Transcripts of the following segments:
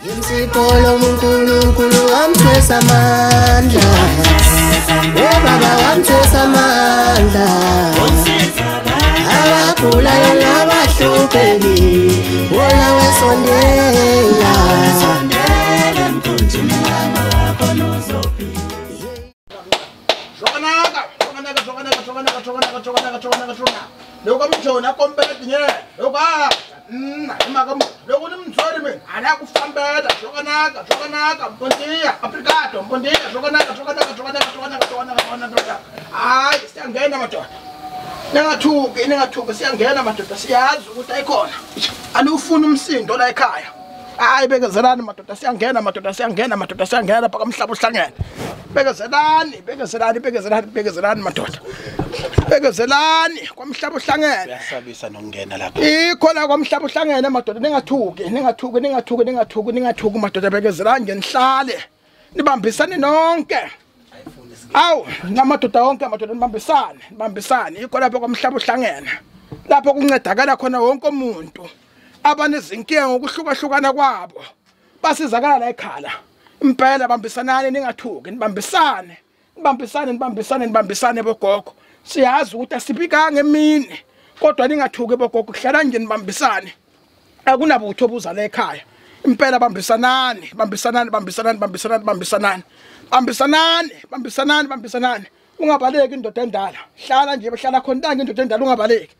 Insipolo munkulunkulu wamthwesa amandla, baba wamthwesa amandla, abagulayo nabahlupheki wona wesondela. Lokho mjona kompeti nye lokho imaka lokho nimthori mina anakufambela shokanaka mpondiya apricado mpondiya shokanaka hayi siyangena madoda ningathuki siyangena madoda siyazi ukuthi ayikhona anufuna umsindo la ekhaya hayi bekezelani madoda siyangena lapha kamhlaba uhlangene bekezelani madoda bekezelani kwamhlaba uhlangene uyasabisa nokungena lapha ikhona kwamhlaba uhlangene madoda ningathuki madoda bekezelani ngenihlale nibambisane nonke awu namadoda wonke madoda nibambisane ikhona lapha kwamhlaba uhlangene lapho kuncedakala khona wonke umuntu abanezinkinga ngokuhlukahlukana kwabo basizakala la ekhala impela bambisanani ningathuki nibambisane bogogo siyazi ukuthi asibikanga emini kodwa ningathuki bogogo kuhlala nje nibambisane akunabutho obuza la ekhaya impela bambisanani ungabaleki indoda endala hlala nje behlala khona indoda endala ungabaleki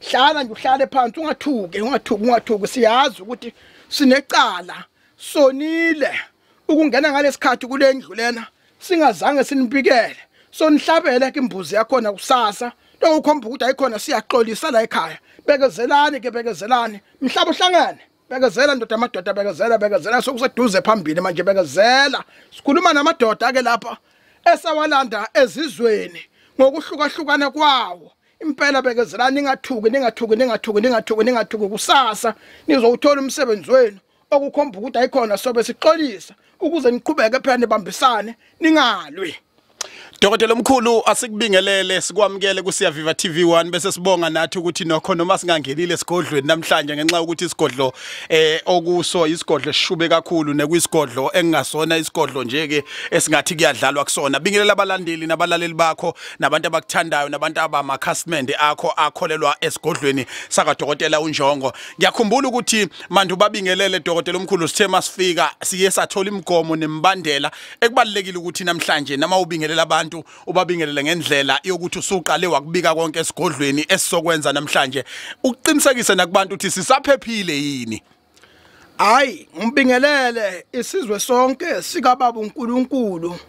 hlala nje uhlale phansi ungathuki siyazi ukuthi sinecala sonile ukungena ngalesikhathi kule ndlu lena singazange sinibikele sonihlabele ke imbuzi yakhona kusasa lo ukhomba ukuthi ayikhona siyaxolisa la ekhaya bekezelani mhlaba uhlangane bekezela ndoda amadoda bekezela sokuseduze phambili manje bekezela sikhuluma namadoda ke lapha esawalanda ezizweni ngokuhlukahlukana kwawo impela bekezelani ningathuki kusasa nizowuthola umsebenzi wenu okukhomba ukuthi ayikhona sobe sixolisa ukuze niqhubeke phela nibambisane ningalwi. Dokotela omkhulu asikubingelele sikwamukele kusiya Viva TV1 bese sibonga nathi ukuthi nokho noma singangenile esigodlweni namhlanje ngenxa ukuthi isigodlo okuso isigodlo sishube kakhulu nekuyisigodlo engingasona isigodlo nje ke esingathi kuyadlalwa kusona. Bingelela abalandeli nabalaleli bakho nabantu abakuthandayo nabantu abamakhasmende akho akholelwa esigodlweni saka Dokotela uNjongo. Ngiyakhumbula ukuthi manje babingelele Dokotela omkhulu sithe masifika siye sathola imigomo nembandela ekubalekile ukuthi namhlanje nama ubingelela abantu ubabingelele ngendlela yokuthi usuqale wakubika konke esigodlweni esizokwenza namhlanje ukuqinisekisa nakubantu ukuthi sisaphephile yini. Hayi ngibingelele isizwe sonke sika baba uNkulunkulu,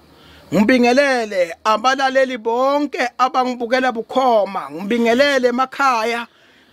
ngibingelele abalaleli bonke abangibukela bukhoma, ngibingelele emakhaya,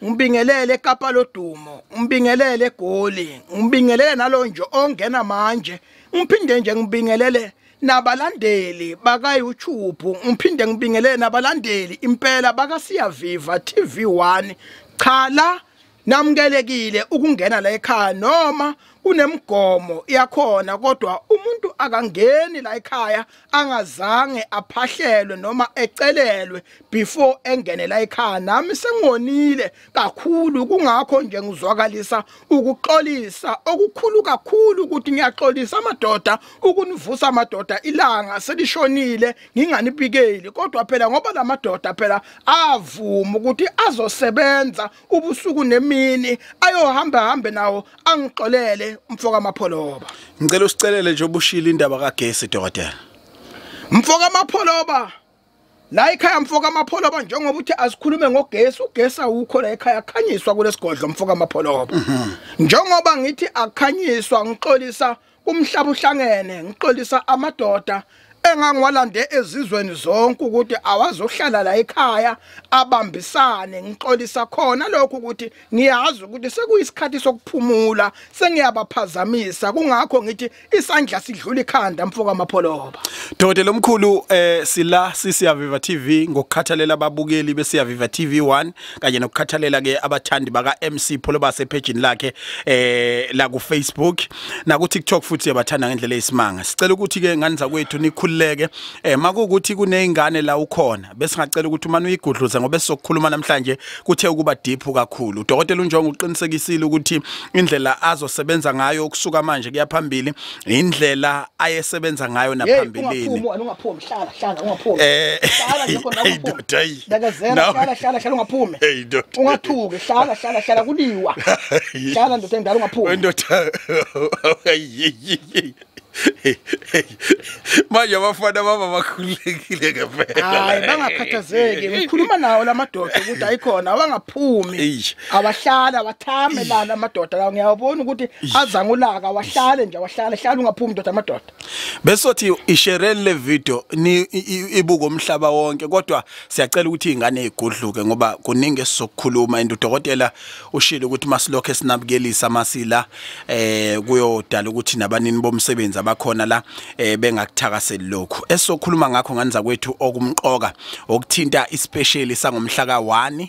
ngibingelele eKapa lodumo, ngibingelele eGoli, ngibingelele nalo nje ongena manje, ngiphinde nje ngibingelele nabalandeli baka YouTube, ngiphinde ngibingelele nabalandeli impela baka Siya Viva TV1. Chala namkelekile ukungena la ekhaya noma kunemgomo yakhona kodwa umuntu akangeni la ekhaya angazange aphahlelwe noma ecelelwe before engene la ekhaya. Nami sengonile kakhulu kungakho nje ngizwakalisa ukuxolisa okukhulu kakhulu ukuthi ngiyaxolisa amadoda ukunivusa amadoda ilanga selishonile nginganibikeli kodwa phela ngoba lamadoda phela avuma ukuthi azosebenza ubusuku nemini ayohamba nawo angixolele mfoka amapholoba. Ngicela usicelele nje obushila indaba kaGesi Dokotela. Mfoka amapholoba la ekhaya mfoka amapholoba njengoba uthi asikhulume ngogesi, ugesi awukho la ekhaya akhanyiswa kulesigodlo mfoka amapholoba. Njengoba ngithi akhanyiswa ngixolisa umhlaba uhlangene, ngixolisa amadoda engangiwalande ezizweni zonke ukuthi awazohlala la ekhaya abambisane, ngixolisa khona lokho ukuthi ngiyazi ukuthi sekuyisikhathi sokuphumula sengiyabaphazamisa kungakho ngithi isandla sidlula ikhanda mfoka amapholoba. Dokotela omkhulu sila Siya Viva TV ngokukhathalela ababukeli beSiya Viva TV1 kanye nokukhathalela ke abathandi baka MC Pholo base page lakhe la ku Facebook na ku TikTok futhi yabathanda ngendlela eyisimanga. Sicela ukuthi ke nganiza kwethu nikhulu sikhululeke makukuthi kunezingane la ukhona bese ngacela ukuthi uma uyigudluze ngoba sizokukhuluma namhlanje kuthe ukuba deep kakhulu Dr. Njongo uqinisekisile ukuthi indlela azosebenza ngayo ukusuka manje kuyaphambili indlela ayesebenza ngayo naphambilini ungaphumi hlala ungaphumi hlala nje khona ungaphumi hlala ungaphumi ungathuki hlala kuliwa hlala ndoda endala ungaphumi ndoda manje abafana baba bakhulekile ngempela hayi bangakhathazeki ngikhuluma nawo lamadoda ukuthi ayikhona abangaphumi abahlala bathame lana amadoda la ngiyabona ukuthi azangulaka wahlale nje hlala ungaphumi ndoda amadoda besothi isherele le video ni ibuka umhlaba wonke kodwa siyacela ukuthi izingane ezigudluke ngoba kuningi esizokukhuluma udokotela ushilo ukuthi masilokho esinabukelisa masila kuyodala ukuthi nabanini bomsebenzi abakhona la bengakuthakaseli lokho esizokhuluma ngakho nganza kwethu okumqoka okuthinta especially sangomhla ka1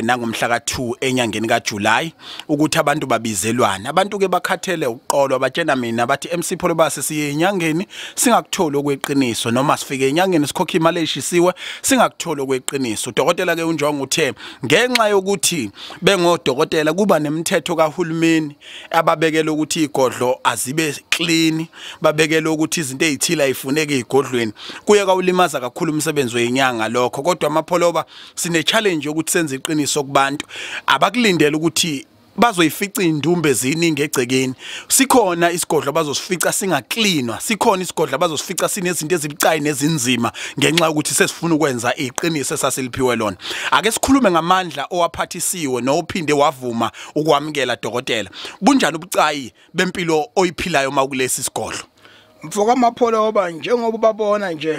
nangomhla ka2 enyangeni kaJuly ukuthi abantu babizelwana abantu ke bakhathele uqolo abatshena mina bathi MC Pholo base siye enyangeni singakutholi okweqiniso noma sifike enyangeni sikhokha imali eshisiwe singakutholi okweqiniso udokotela ke uNjongo uthe ngenxa yokuthi bengodokotela kuba nemithetho kahulumeni ababekela ukuthi igodlo azibe clean babekela ukuthi izinto ezithila ifuneke igodlweni kuye kawulimaza kakhulu umsebenzi wenyanga lokho kodwa amapholoba sine challenge yokuthi senze iqiniso kubantu abakulindela ukuthi bazoyifica indumbe ziningi egcekeni sikhona isigodlo bazosifica singaklinwa sikhona isigodlo bazosifica sinezinto ezibucayi nezinzima ngenxa ukuthi sesifuna ukwenza iqiniso esasiliphiwe lona ake sikhulume ngamandla owaphathisiwe nophinde wavuma ukwamukela dokotela bunjani ubucayi bempilo oyiphilayo makulesi isigodlo mfoka amapholoba njengoba babona nje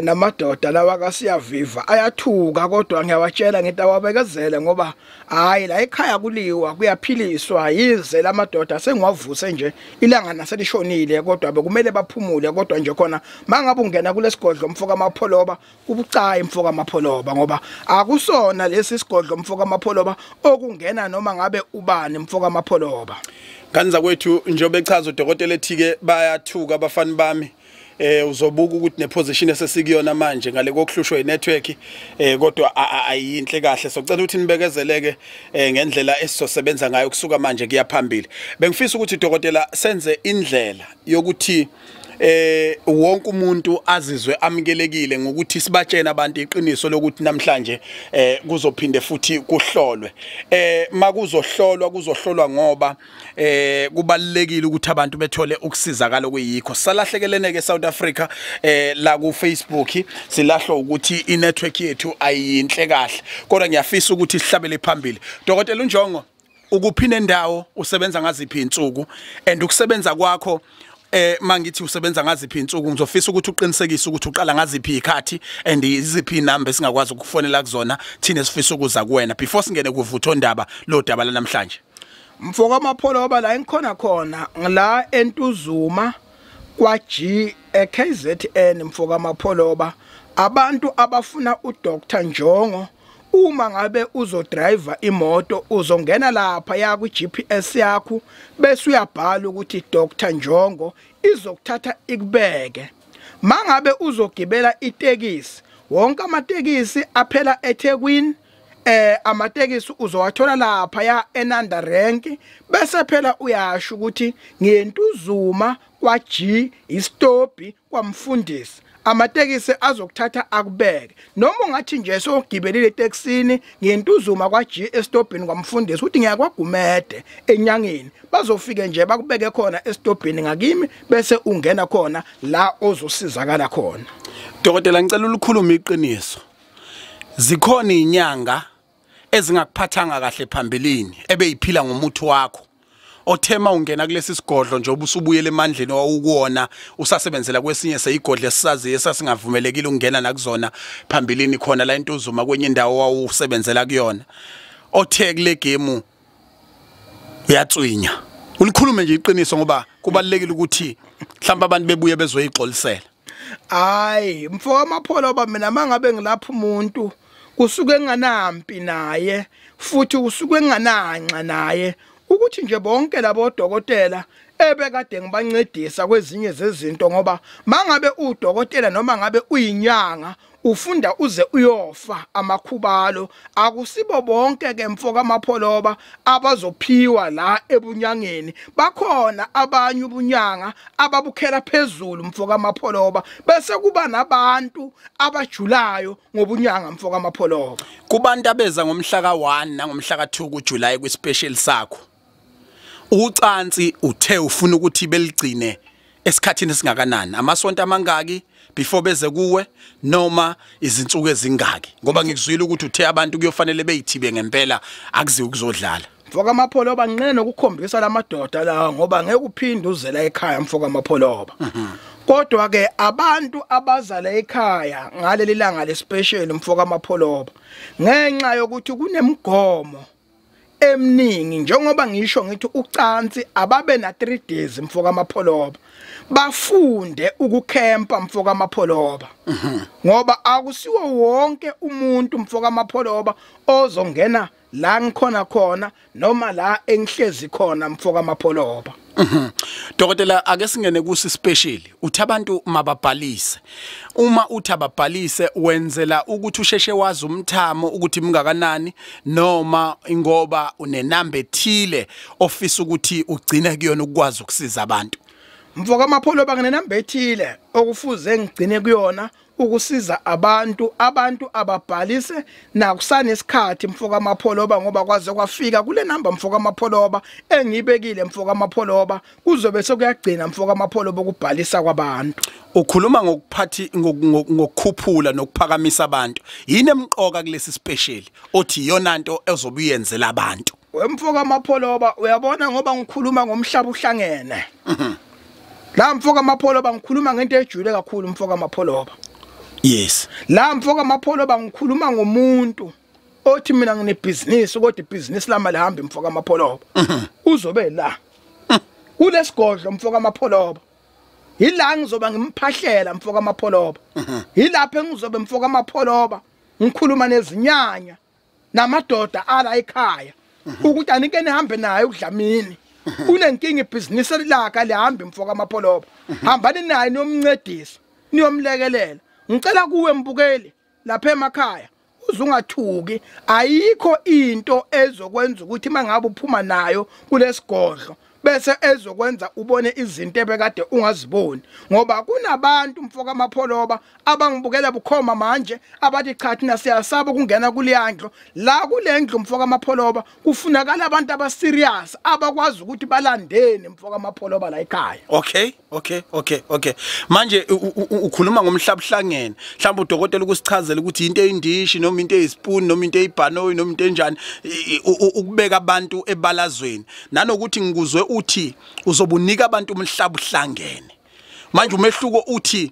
namadoda lawa kasiyaviva ayathuka kodwa ngiyawatshela ngento awabekezele ngoba hayi la ekhaya kuliwa kuyaphiliswa yize lamadoda sengiwavuse nje ilanga naselishonile kodwa bekumele baphumule kodwa nje khona mangabe ungena kulesigodlo mfoka amapholoba kubucayi mfoka amapholoba ngoba akusona lesi sigodlo mfoka amapholoba okungena noma ngabe ubani mfoka amapholoba kanza kwethu njobe echaza udokotela ethike bayathuka abafani bami uzobuka ukuthi neposition esesikuyona manje ngale kokuhlushwa inetwork kodwa ayinhle kahle socela ukuthi nibekezeleke ngendlela esizosebenza ngayo kusuka manje kuyaphambili bengifisa ukuthi dokotela senze indlela yokuthi wonke umuntu azizwe amukelekile ngokuthi sibatshena abantu iqiniso lokuthi namhlanje kuzophinde futhi kuhlolwe kuzohlolwa ngoba kubalekile ukuthi abantu bethole ukusizakala kweyikho salahlekelene South Africa la ku Facebook silahlwa ukuthi inetwork yethu ayinhle kahle kodwa ngiyafisa ukuthi sihlabele phambili dokotela uNjongo ukuphina endawo usebenza ngaziphi insuku and ukusebenza kwakho mangithi usebenza ngaziphi insuku ngizofisa ukuthi uqinisekise ukuthi uqala ngaziphi ikhathi and iziphi inamba singakwazi ukufonela kuzona thina sifisa ukuza kuwena before singene kuvutho ndaba lo daba la namhlanje mfoka amapholoba la engikhona khona ngila entuzuma kwa G KZN mfoka amapholoba abantu abafuna uDr.Njongo uma ngabe uzodriver imoto uzongena lapha ya ku GPS yakho bese uyabhala ukuthi Dr.Njongo izokuthatha ikubeke mangabe uzogibela itekisi wonke amatekisi aphela eThekwini amatekisi uzowathola lapha ya enanda rank bese phela uyasho ukuthi ngiyentuzuma kwa G istopi kwamfundisi amatekisi azokuthatha akubeke noma ungathi nje sogibelile taxini ngiyentuzuma kwa G estopini kwamfundisi uthi ngiyakwagumede enyangeni bazofike nje bakubeke khona estopini ngakimi bese ungena khona la ozosizakala khona dokotela ngicela ukukhuluma iqiniso zikhona inyanga ezingakuphathanga kahle phambilini ebeyiphila ngomuthi wakho othema ungena kulesi sigodlo nje obusubuyele emandleni owukuona usasebenzela kwesinye seyigodle sisazi esasingavumelekile ukungena nakuzona phambilini khona la intuzuma kwenye indawo wawusebenzela kuyona othe kule game uyatswinya ulikhulume nje iqiniso ngoba kubalekile ukuthi mhlawumbe abantu bebuye bezoyixolisela hayi mfoka amapholoba mina mangabe ngilapha umuntu kusuke nganampi naye futhi usuke ngananca naye ukuthi nje bonke labo dokotela ebekade ngibancedisa kwezinye zezinto ngoba mangabe udokotela noma ngabe uyinyanga ufunda uze uyofa amakhubalo akusibo bonke ke mfoka amapholoba abazophiwa la ebunyangeni bakhona abanye ubunyanga ababukhela phezulu mfoka amapholoba bese kuba nabantu abajulayo ngobunyanga mfoka amapholoba kubantu abeza ngomhla ka1 nangomhla ka2 kuJuly kwispecial sakho ucansi uthe ufuna ukuthi beligcine esikhathini singakanani amasonto amangaki before beze kuwe noma izinsuku ezingaki ngoba ngikuzwile ukuthi uthe abantu kuyofanele beyithibe ngempela akuziwe ukuzodlala mfoka amapholoba nqene nokukhombisa lamadoda la ngoba ngeke uphinde uzela ekhaya mfoka amapholoba kodwa ke abantu abazala ekhaya ngaleli langa lespecial mfoka amapholoba ngenxa yokuthi kunemgomo emningi njengoba ngisho ngithi ucansi ababe na 3 days mfoka amapholoba bafunde ukukhempa mfoka amapholoba ngoba akusiwo wonke umuntu mfoka amapholoba ozongena la ngikhona khona noma la engihlezi khona mfoka amapholoba Dokotela ake singene kusi special uthi abantu mababhalise uma uthi ababhalise wenzela ukuthi usheshe wazi umthamo ukuthi mingakanani noma ingoba unenamba ethile ofisa ukuthi ugcine kuyona ukwazi ukusiza abantu mfoka amapholoba nginenamba ethile okufuze ngigcine kuyona ukusiza abantu ababhalise nakusana isikhathi mfoka amapholoba ngoba kwaze kwafika kule namba mfoka amapholoba engibekile mfoka amapholoba kuzobe sekuyagcina mfoka amapholoba ukubhalisa kwabantu ukhuluma ngokuphathi ngokukhuphula nokuphakamisa abantu yini emqoka kulesi special othi yona nto ezobuyenzela abantu wemfoka amapholoba uyabona ngoba ngikhuluma ngomhlaba uhlangene la mfoka amapholoba ngikhuluma ngento ejule kakhulu mfoka amapholoba yes la mfoka amapholoba ngikhuluma ngomuntu othi mina nginebusiness kodwa ibusiness lama lihamba mfoka amapholoba uzobe la kulesigodlo mfoka amapholoba yila ngizoba ngimphahlela mfoka amapholoba yilapha engizobe mfoka amapholoba ngikhuluma nezinyanya namadoda ala ekhaya ukuthi anike nihambe naye ukudlamini unenkinga ibusiness lakhe lihambe mfoka amapholoba hambani naye nomncedisi niyomlekelela ngicela kuwe mbukeli lapha emakhaya uzungathuki ayikho into ezokwenza ukuthi mangabe uphuma nayo kulesigodlo bese ezokwenza ubone izinto ebekade ungaziboni ngoba kunabantu mfoka amapholoba abangibukela bukhoma manje abathi cha thina siyasaba ukungena kuleyandlo la kulendlu mfoka amapholoba kufunakala abantu abaserious abakwazi ukuthi balandene mfoka amapholoba la ekhaya okay manje ukhuluma ngomhlabuhlangene mhlawumbe udokotela ukusichazela ukuthi into eyindishi noma into eyispoon noma into eyibhanoyi noma into enjani ukubeka abantu ebalazweni nanokuthi ngikuzwe uthi uzobunika abantu umhlabuhlangene manje umehluko uthi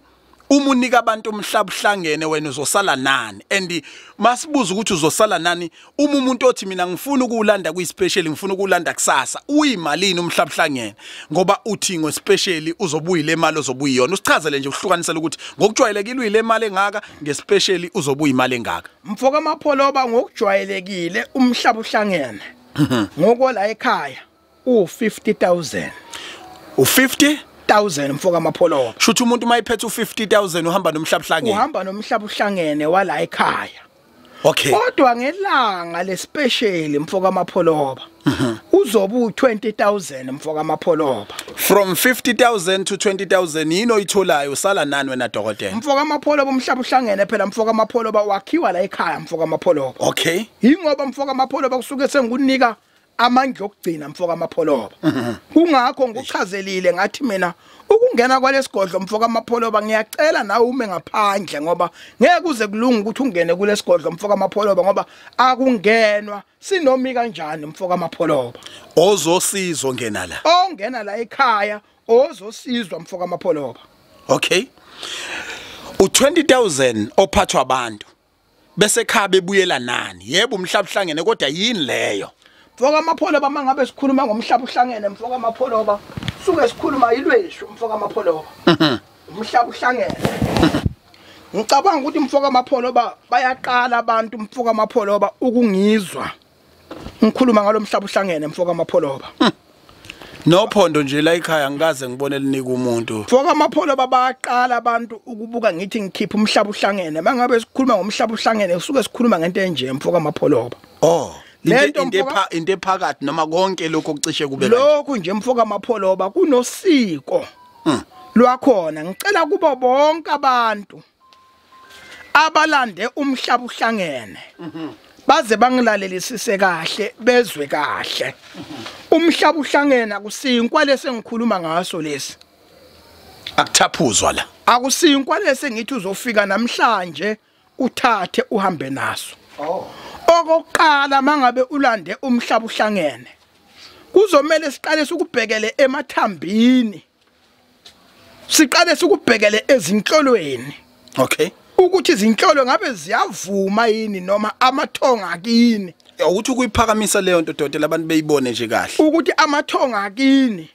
uma unika abantu umhlabuhlangene wena uzosala nani and masibuza ukuthi uzosala nani uma umuntu othi mina ngifuna ukulanda kuyispecial ngifuna ukulanda kusasa uyimalini umhlabuhlangene ngoba uthi ngospecial uzobuyile imali ozobuyiyona usichazele nje uhlukanisela ukuthi ngokujwayelekile uyile imali engaka ngespecial uzobuya imali engaka mfoka amapholoba ngokujwayelekile umhlabuhlangene ngoko la ekhaya u50,000 u50,000 mfoka amapholoba shuthi umuntu mayiphethe u50,000 uhamba nomhlabuhlangene uhamba nomhlabuhlangene wala ekhaya okay kodwa ngelanga lespecial mfoka amapholoba uzobe u20,000 mfoka amapholoba from 50,000 to 20,000 yini oyitholayo usala nani wena dokotela mfoka amapholoba umhlabuhlangene phela mfoka amapholoba wakhiwa la ekhaya mfoka amapholoba okay ingoba mfoka amapholoba kusuke sengunika amandla okugcina mfoka amapholoba kungakho ngokuchazelile ngathi mina ukungena kwalesigodlo mfoka amapholoba ngiyacela nawe ume ngaphandle ngoba ngeke kuze kulunga ukuthi ungene kulesigodlo mfoka amapholoba ngoba akungenwa sinomi kanjani mfoka amapholoba ozosizwa ngena la ongena la ekhaya ozosizwa mfoka amapholoba okay u20,000 ophathwa abantu bese khabe buyela nani yebo umhlabuhlangene kodwa yini leyo mfoka amapholoba mangabe sikhuluma ngomhlabuhlangene mfoka amapholoba suke sikhuluma yilweshu mfoka amapholoba umhlabuhlangene ngicabanga ukuthi mfoka amapholoba bayaqala abantu mfoka amapholoba ukungizwa ngikhuluma ngalomhlabuhlangene mfoka amapholoba Nophondo nje la ekhaya ngikaze ngibone linika umuntu. Mfoka amapholo babaqala abantu ukubuka ngithi ngikhipha umhlaba uhlangene. Mangabe sikhuluma ngomhlaba uhlangene usuke sikhuluma ngento enje mfoka amapholo ba. Oh. Into ephakathi noma konke lokho kucishe kube kanje. Lokhu nje mfoka amapholo ba kunosiko. Lwakhona ngicela kubo bonke abantu abalande umhlaba uhlangene. Baze bangilalelisise kahle bezwe kahle. Umhlaba uhlangene akusinkwa lese ngikhuluma ngaso lesi. Akuthaphuzwa la. Akusinkwa lese ngithi uzofika namhlanje uthathe uhambe naso. Okokuqala mangabe ulande umhlaba uhlangene. Kuzomela siqale sikubhekele emathambini. Siqale sikubhekele ezinhlolweni. Okay. Ukuthi izinhlolo ngabe ziyavuma yini noma amathonga akini. Ukuthi ukuyiphakamisa leyo nto dodela abantu beyibone nje kahle. Ukuthi amathonga akini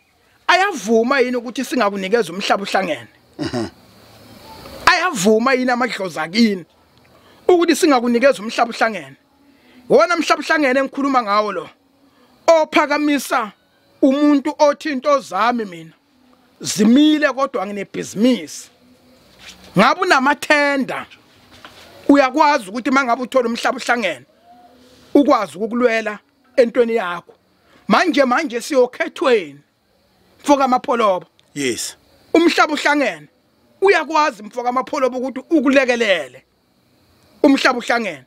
ayavuma yini ukuthi singakunikeza umhlaba uhlangene. Ayavuma yini amadlozi akini ukuthi singakunikeza umhlaba uhlangene. Wona umhlaba uhlangene engikhuluma ngawo lo. Ophakamisa umuntu othi into zami mina zimile kodwa nginebhizinisi. Ngabe unamathenda uyakwazi ukuthi mangabe uthola umhlaba uhlangene ukwazi ukukulwela entweni yakho. Manje siyokhethweni mfoka amapholoba. Yes. Umhlaba uhlangene uyakwazi mfoka amapholoba ukuthi ukulekelele. Umhlaba uhlangene.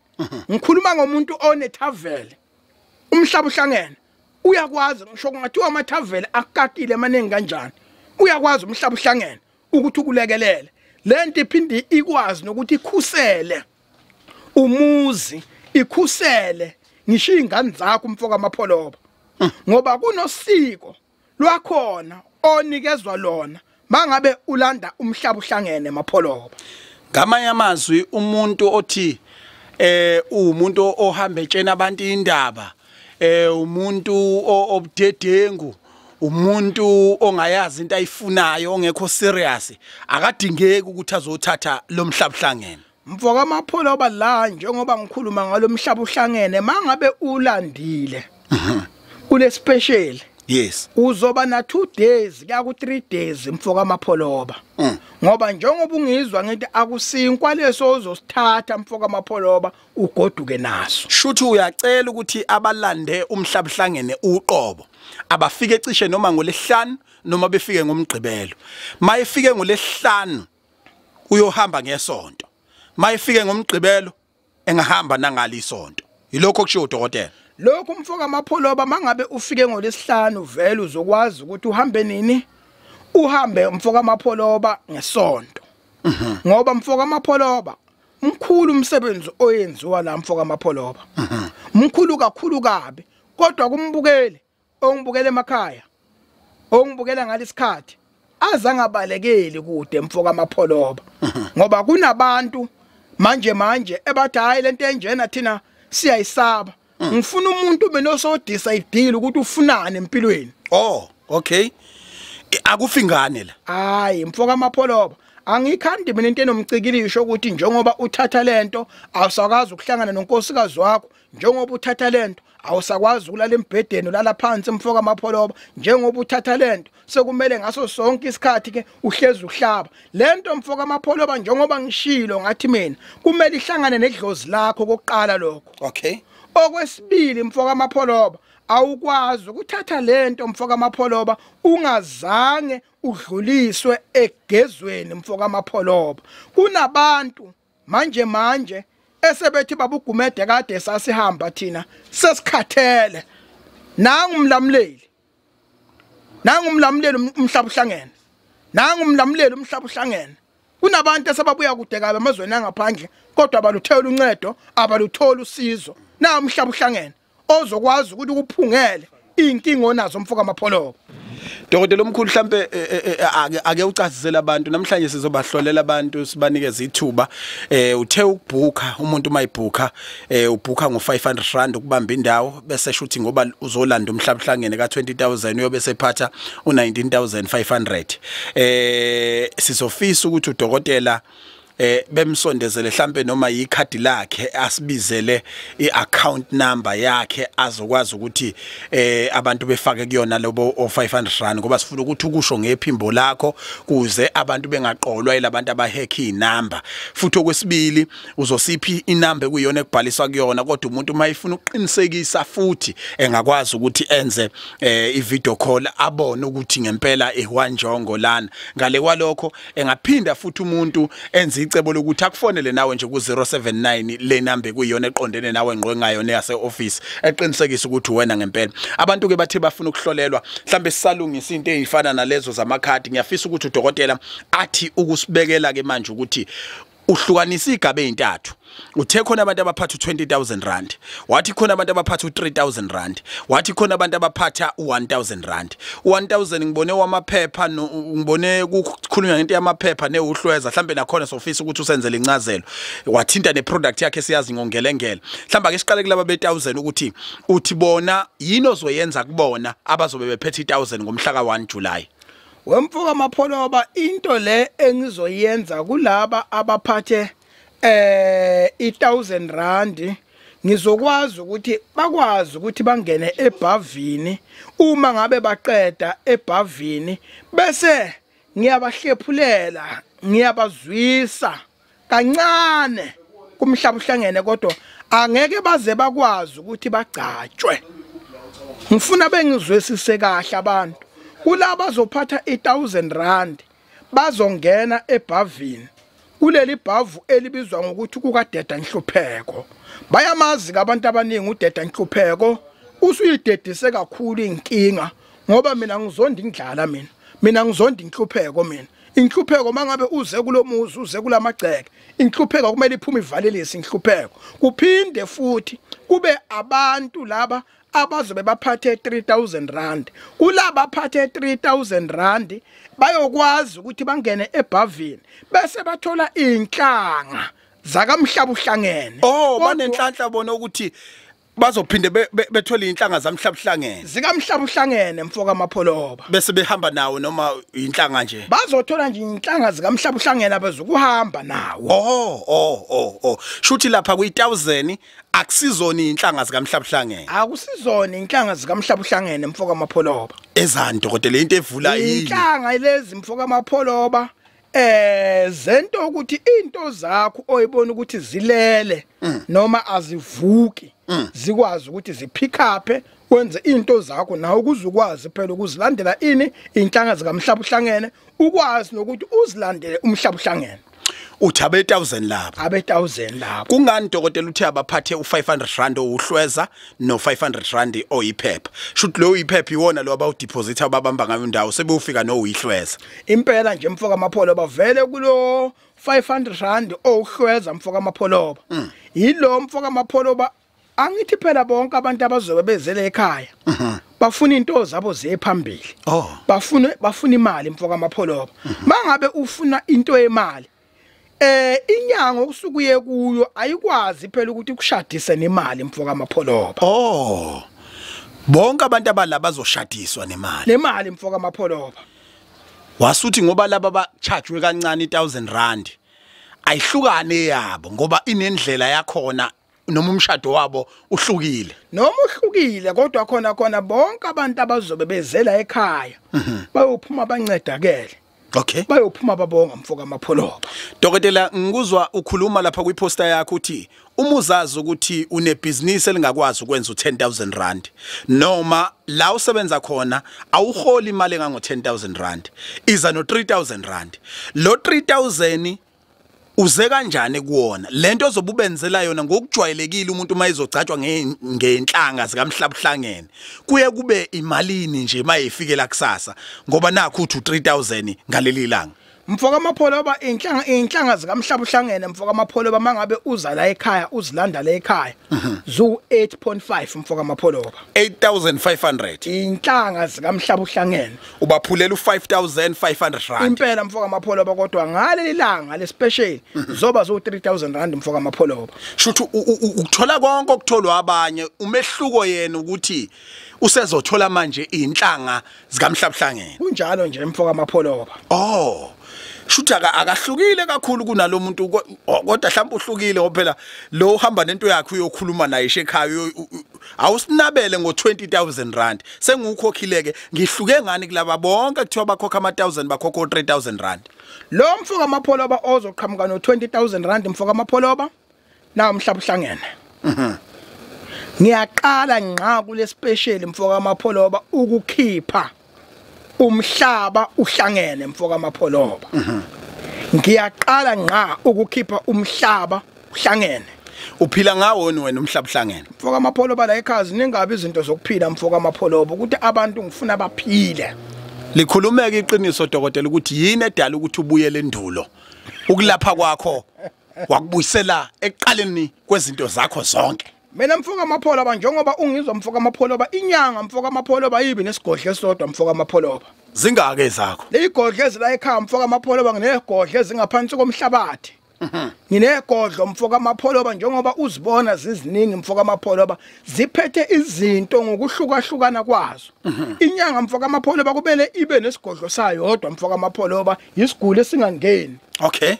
Ngikhuluma ngomuntu onethavele. Umhlaba uhlangene uyakwazi ngisho kungathiwa amathavele akakile emaningi kanjani. Uyakwazi umhlaba uhlangene ukuthi ukulekelele. Lento iphindi ikwazi nokuthi ikhusele umuzi, ikhusele ngisho ingane zakho mfoka amapholoba. Ngoba kunosiko lwakhona onikezwa lona mangabe ulanda umhlaba uhlangene mapholoba. Ngamanye amazwi umuntu othi umuntu ohamba etshena abantu indaba, umuntu obudedengu, umuntu ongayazi into ayifunayo ongekho serious akadingeki ukuthi azothatha lo mhlaba uhlangene. Mfoka amapholoba la njengoba ngikhuluma ngalo mhlaba uhlangene mangabe ulandile kule special. Yes. Uzoba na 2 days kuya ku 3 days mfoka amapholoba. Ngoba njengoba ungizwa ngithi akusinkwa leso uzosithatha mfoka amapholoba ugoduke naso. Shuthi uyacela ukuthi abalande umhlaba uhlangene uqobo abafike ecishe noma ngolesihlanu noma befike ngomgqibelo. Mayifike ngolesihlanu uyohamba ngesonto. Mayifike ngomgqibelo engahamba nangali isonto. Yilokho kusho udokotela. Lokho mfoka amapholoba mangabe ufike ngolesihlanu vele uzokwazi ukuthi uhambe nini? Uhambe mfoka amapholoba ngesonto. Ngoba mfoka amapholoba mkhulu umsebenzi oyenziwa la mfoka amapholoba. Mkhulu kakhulu kabi kodwa kumbukele ongibukele emakhaya. Ongibukela ngalesikhathi azangabalekeli kude mfoka amapholoba. Ngoba kunabantu manje ebathi hayi lento enjena thina siyayisaba. Ngifuna umuntu benoso decide ukuthi ufunani empilweni. Oh, okay. Akufingane la. Hayi mfoka amapholoba angikhandi mina into enomcikilisho ukuthi njengoba uthatha lento awusakazi ukuhlangana nonkosikazi wakho, njengoba uthatha lento awusakwazi ukulala embhedeni ulala phansi mfoka amapholoba, njengoba uthatha lento sekumele ngaso sonke isikhathi ke uhlezi uhlaba lento mfoka amapholoba. Njengoba ngishilo ngathi mina kumele ihlangane nedlozi lakho kokuqala lokho. Okay. Okwesibili mfoka amapholoba awukwazi ukuthatha lento mfoka amapholoba ungazange udluliswe egezweni mfoka amapholoba. Kunabantu manje esebethi babugumede kade sasihamba thina sesikhathele. Nangu umlamleli umhlaba uhlangene. Nangu umlamleli umhlaba uhlangene. Kunabantu esebabuya kude kabe emazweni angaphandle kodwa abaluthela uncedo, abaluthola usizo. Na umhlaba uhlangene ozokwazi ukuthi ukuphungele inkingo onazo mfoka amapholoba. Dokotela omkhulu mhlambe ake ucazisela abantu namhlanje sizobahlolela abantu sibanikeza ithuba. Uthe ukubhuka umuntu mayibhuka ubhuka ngo500 ukubamba indawo bese shuthi ngoba uzolanda umhlaba uhlangene ka20000 uyobe sephatha u19500. Sizofisa ukuthi udokotela bemsondezele mhlambe noma ikhadi lakhe asibizele iaccount number yakhe azokwazi ukuthi abantu befake kuyona lobo o500 ngoba sifuna ukuthi ukusho ngephimbo lakho kuze abantu bengaqolwa ilabantu abahack inumber futhi okwesibili uzosiphi inumber kuyona ekubhaliswa kuyona kodwa umuntu mayifuna uqinisekisa futhi engakwazi ukuthi enze ivideo call abone ukuthi ngempela eHwanjongo lana ngale kwalokho engaphinda futhi umuntu enze icebo lokuthi akufonele nawe nje ku079 le number kuyona eqondene nawe ngqwe ngayo neyase office eqinisekisa ukuthi wena ngempela abantu ke bathe bafuna ukuhlolelwa mhlambe sisalungisa into ezifana nalezo zamakhadi ngiyafisa ukuthi udokotela athi ukusibekela ke manje ukuthi uhlukanisa igaba ezintathu uthe khona abantu abaphatha 20,000 rand wathi khona abantu abaphatha 3,000 rand wathi khona abantu abaphatha 1,000 rand 1,000 ngibone wamaphepha ngibone kukhulunywa ngento yamaphepha neuhlweza mhlambe nakhona sofisa ukuthi usenzele incazelo wathinta neproduct yakhe siyazi ngongelengele mhlamba ke siqale kulaba be1000 ukuthi uthi bona yini ozoyenza kubona abazobe bephethe 1,000 ngomhla ka1 July wemfuka amapholoba into le engizoyenza kulaba abaphathe 1,000 rand ngizokwazi ukuthi bakwazi ukuthi bangene ebhavini uma ngabe baqeda ebhavini bese ngiyabahlephulela ngiyabazwisa kancane kumhlaba uhlangene kodwa angeke baze bakwazi ukuthi bagcatshwe ngifuna bengizwisise kahle abantu kulaba bazophatha 1,000 rand bazongena ebhavini kuleli bhavu elibizwa ngokuthi kukadeda Inhlupheko bayamazi abantu abaningi udeda Inhlupheko usuyidedise kakhulu inkinga ngoba mina ngizonda indlala mina ngizonda Inhlupheko Inhlupheko mangabe uze kulomuzi uze kulamagceke Inhlupheko kumele iphume ivalelise Inhlupheko kuphinde futhi kube abantu laba abazobe baphathe 3,000 rand kulaba baphathe 3,000 rand bayokwazi ukuthi bangene ebhavini bese bathola inhlanga zakamhlaba uhlangene banenhlanhla bona ukuthi bazophinde bethola inhlanga zamhlaba uhlangene zikamhlaba uhlangene mfoka amapholoba bese behamba nawo noma inhlanga nje bazothola nje inhlanga zikamhlaba uhlangene abezukuhamba nawo shuthi lapha ku1,000 akusizoni inhlanga zikamhlaba uhlangene akusizoni inhlanga zikamhlaba uhlangene mfoka amapholoba ezani dokotela into evula inhlanga lezi mfoka amapholoba zento ukuthi into zakho oyibona ukuthi zilele noma azivuki zikwazi ukuthi zipick up wenze into zakho nawe ukuzukwazi phela ukuzilandela inhlanga zikamhlaba uhlangene ukwazi nokuthi uzilandele umhlaba uhlangene uthi abe1000 lapha abe1000 lapha kungani dokotela uthi abaphathe u500 rand ohlweza no500 rand oyiphepha should lo iphepha iwona lo abawudeposita ababamba ngayo indawo sebewufika no uyihlweza impela nje mfoka amapholoba vele kulo 500 rand ohlweza mfoka amapholoba yilo mfoka amapholoba angithi phela bonke abantu abazobe bezele ekhaya bafuna into zabo zephambili bafuna imali mfoka amapholoba mangabe ufuna into yemali inyango kusukuye kuyo ayikwazi phela ukuthi kushadise nemali mfoka amapholoba bonke abantu abalaba bazoshadiswa nemali mfoka amapholoba wasuthi ngoba laba bachargewe kancane 1,000 rand ayihlukane yabo ngoba inendlela yakhona noma umshado wabo uhlukile kodwa khona bonke abantu abazobe bezela ekhaya bayophuma bancedakele bayophuma babonga mfoka amapholoba dokotela ngikuzwa ukhuluma lapha kwiposter yakho uthi umuzazi ukuthi unebusiness elingakwazi ukwenza u10,000 rand noma la usebenza khona awuholi imali engango 10,000 rand iza no 3,000 rand lo 3,000 uze kanjani kuwona lento ozobubenzela yona ngokujwayelekile umuntu mayizogcatshwa ngenhlanga zikamhlaba uhlangene kuye kube imalini nje mayifikela kusasa ngoba nakho uthi 3,000 ngaleli langa mfoka amapholoba inhlanga zikamhlaba uhlangene mfoka amapholoba mangabe uza la ekhaya uzilanda la ekhaya zu 8.5 mfoka amapholoba 8,500 inhlanga zikamhlaba uhlangene ubaphulela u5,500 rand impela mfoka amapholoba kodwa ngaleli langa le special zoba zo 3,000 rand mfoka amapholoba shuthi ukuthola konke okutholwa abanye umehluko yena ukuthi usezothola manje inhlanga zikamhlaba uhlangene kunjalo nje mfoka amapholoba shutha akahlukile kakhulu kunalomuntu kodwa mhlawumbe uhlukile ngoba phela lo uhamba nento yakhe uyokhuluma naye ekhaya awusinabele ngo20,000 rand sengukhokhileke ngihluke ngani kulaba bonke kuthiwa bakhokha ama1000 bakhokha 3000 rand lo mfoka amapholoba ozoqhamuka no20,000 rand mfoka amapholoba na mhlaba uhlangene ngiyaqala nqa kule special mfoka amapholoba ukukhipha umhlaba uhlangene mfoka amapholoba ngiyaqala nqa ukukhipha umhlaba uhlangene uphila ngawoni wena umhlaba uhlangene mfoka amapholoba la ekhazi ningabe izinto zokuphila mfoka amapholoba ukuthi abantu ngifuna baphile likhulumeka iqiniso dokotela ukuthi yini edala ukuthi ubuyele endulo ukulapha kwakho wakubuyisela eqaleni kwezinto zakho zonke mina mfoka amapholoba njengoba ungizwa mfoka amapholoba inyanga mfoka amapholoba yibi nesigodle esodwa mfoka amapholoba zingake zakho leyigodle ezila ekhaya mfoka amapholoba nginegodle ezingaphansi komhlabathi nginegodlo mfoka amapholoba njengoba uzibona ziziningi mfoka amapholoba ziphethe izinto ngokuhlukahlukana kwazo inyanga mfoka amapholoba kumele ibe nesigodlo sayo yodwa mfoka amapholoba isiguli esingangeni okay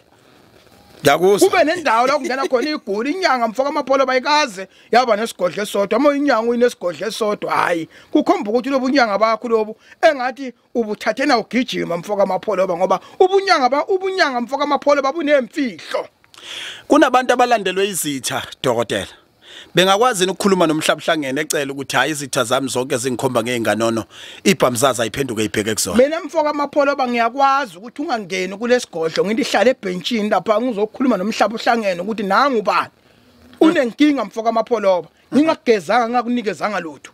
yakuzwa kube nendawo la kungena khona iguli inyanga mfoka amapholoba ikaze yaba nesigodle esodwa uma inyanga uyinesiggodle esodwa hayi kukhomba ukuthi lobu unyanga bakho lobu engathi ubuthathena ugijima mfoka amapholoba ngoba ubunyanga mfoka amapholoba bunemfihlo kunabantu abalandelwe izitha dokotela bengakwazi ukukhuluma nomhlaba uhlangene ecela ukuthi hayi izitha zami zonke zingikhomba ngeinganono ibhamzaza ayiphenduke ibheke kuzona mina mfoka amapholoba ngiyakwazi ukuthi ungangeni kulesigodlo ngithi hlala ebenchini lapha ngizokhuluma nomhlaba uhlangene ukuthi nangu ubani unenkinga mfoka amapholoba ngingagezanga ngakunikezanga lutho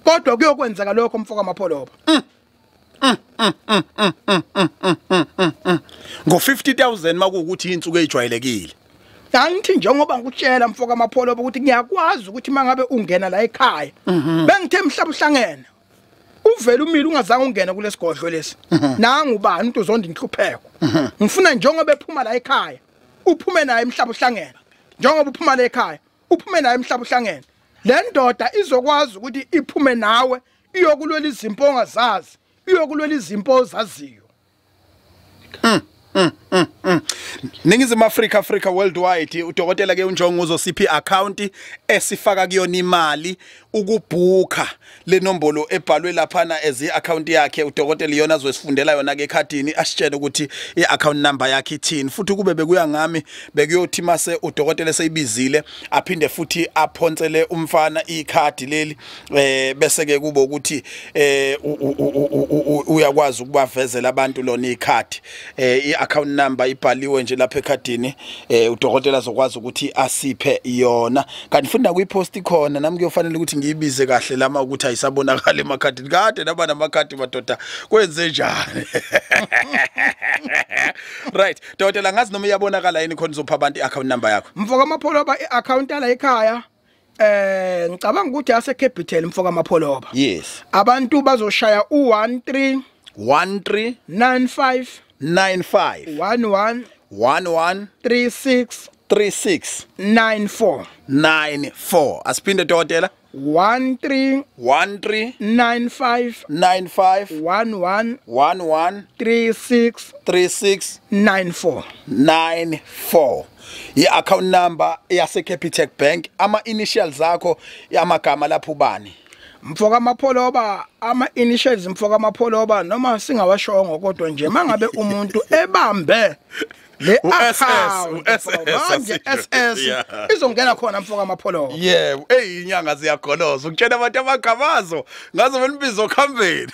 kodwa kuyokwenzeka lokho mfoka amapholoba ngo50,000 makuukuthi insuku ezijwayelekile angithi njengoba ngikutshela mfoka amapholoba ukuthi ngiyakwazi ukuthi mangabe ungena la ekhaya bengithe mhlaba uhlangene uvela umile ungazange ungena kulesigodlo lesi nangu ubani umuntu uzonda inhlupheko ngifuna njengoba ephuma la ekhaya uphume naye emhlaba uhlangene njengoba uphuma la ekhaya uphume naye emhlaba uhlangene le ndoda izokwazi ukuthi iphume nawe iyokulwela izimpo ongazazi iyokulwela izimpo ozaziyo Ningizimu Africa worldwide udokotela ke uNjongo uzosiphi account esifaka kuyona imali ukubhuka le nombolo ebhalwe laphana ezi account yakhe udokotela iyona azosifundela yona ke ekhadini asitshela ukuthi iaccount number yakhe ithini futhi kube bekuya ngami bekuyothi mase udokotela seyibizile aphinde futhi aphonsele umfana ikhadi leli bese ke kubo ukuthi uyakwazi ukubavezela abantu lona ikhadi iaccount number ibhaliwe nje lapha ekhadini udokotela azokwazi ukuthi asiphe yona kanti futhi nakuyipost khona nami kuyofanele ukuthi ngiyibize kahle lama ukuthi ayisabonakala emakhadini kade naba namakhadi madoda kwenze njani right dokotela ngazi noma iyabonakala yini khona uzopha abantu iaccount number yakho mfoka amapholoba iaccount la ekhaya ngicabanga ukuthi ase capital mfoka amapholoba yes abantu bazoshaya u13 95 11 36 94 asiphinde dokotela 13 95 11 36 94 i-account number yase Capitec Bank ama initials zakho yamagama lapho ubani mfoka amapholoba ama initials mfoka amapholoba noma singawashongo kodwa nje mangabe umuntu ebambe le account SS izongena khona mfoka amapholoba yebo inyanga ziyagoloza ukutshela abantu amagamazo ngazo benimbizo khambeni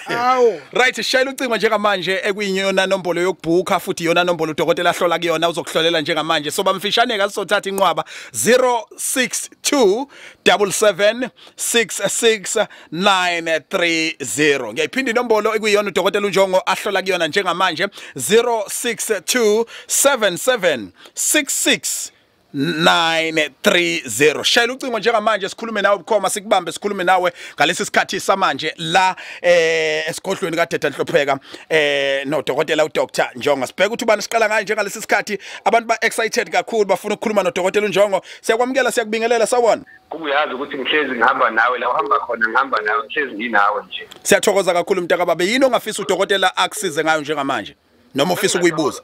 right shayela ucingo njengamanje ekuyiyona nombolo yokubhuka futhi iyona nombolo udokotela ahlola kuyona uzokuhlolela njengamanje so bamfishane ka sizothatha inqwaba 062 7766930 ngiyayiphinda inombolo ekuyiyona udokotela uNjongo ahlola kuyona njengamanje 062 7766930 shayela ucingo njengamanje sikhulume nawe bukhoma sikubambe sikhulume nawe ngalesi sikhathi samanje la esigodlweni kaDeta Inhlupheko no dokotela uDr. Njongo sibheka ukuthi ubani siqala ngayo njengalesi sikhathi abantu ba excited kakhulu bafuna ukukhuluma noDokotela uNjongo siyakwamukela siyakubingelela sawona kubuyazi ukuthi ngihlezi ngihamba nawe la uhamba khona ngihamba nawe ngihlezi nginawe nje siyathokoza kakhulu mntaka babe yini ongafisa uDokotela akusize ngayo njengamanje noma ufisa ukuyibuza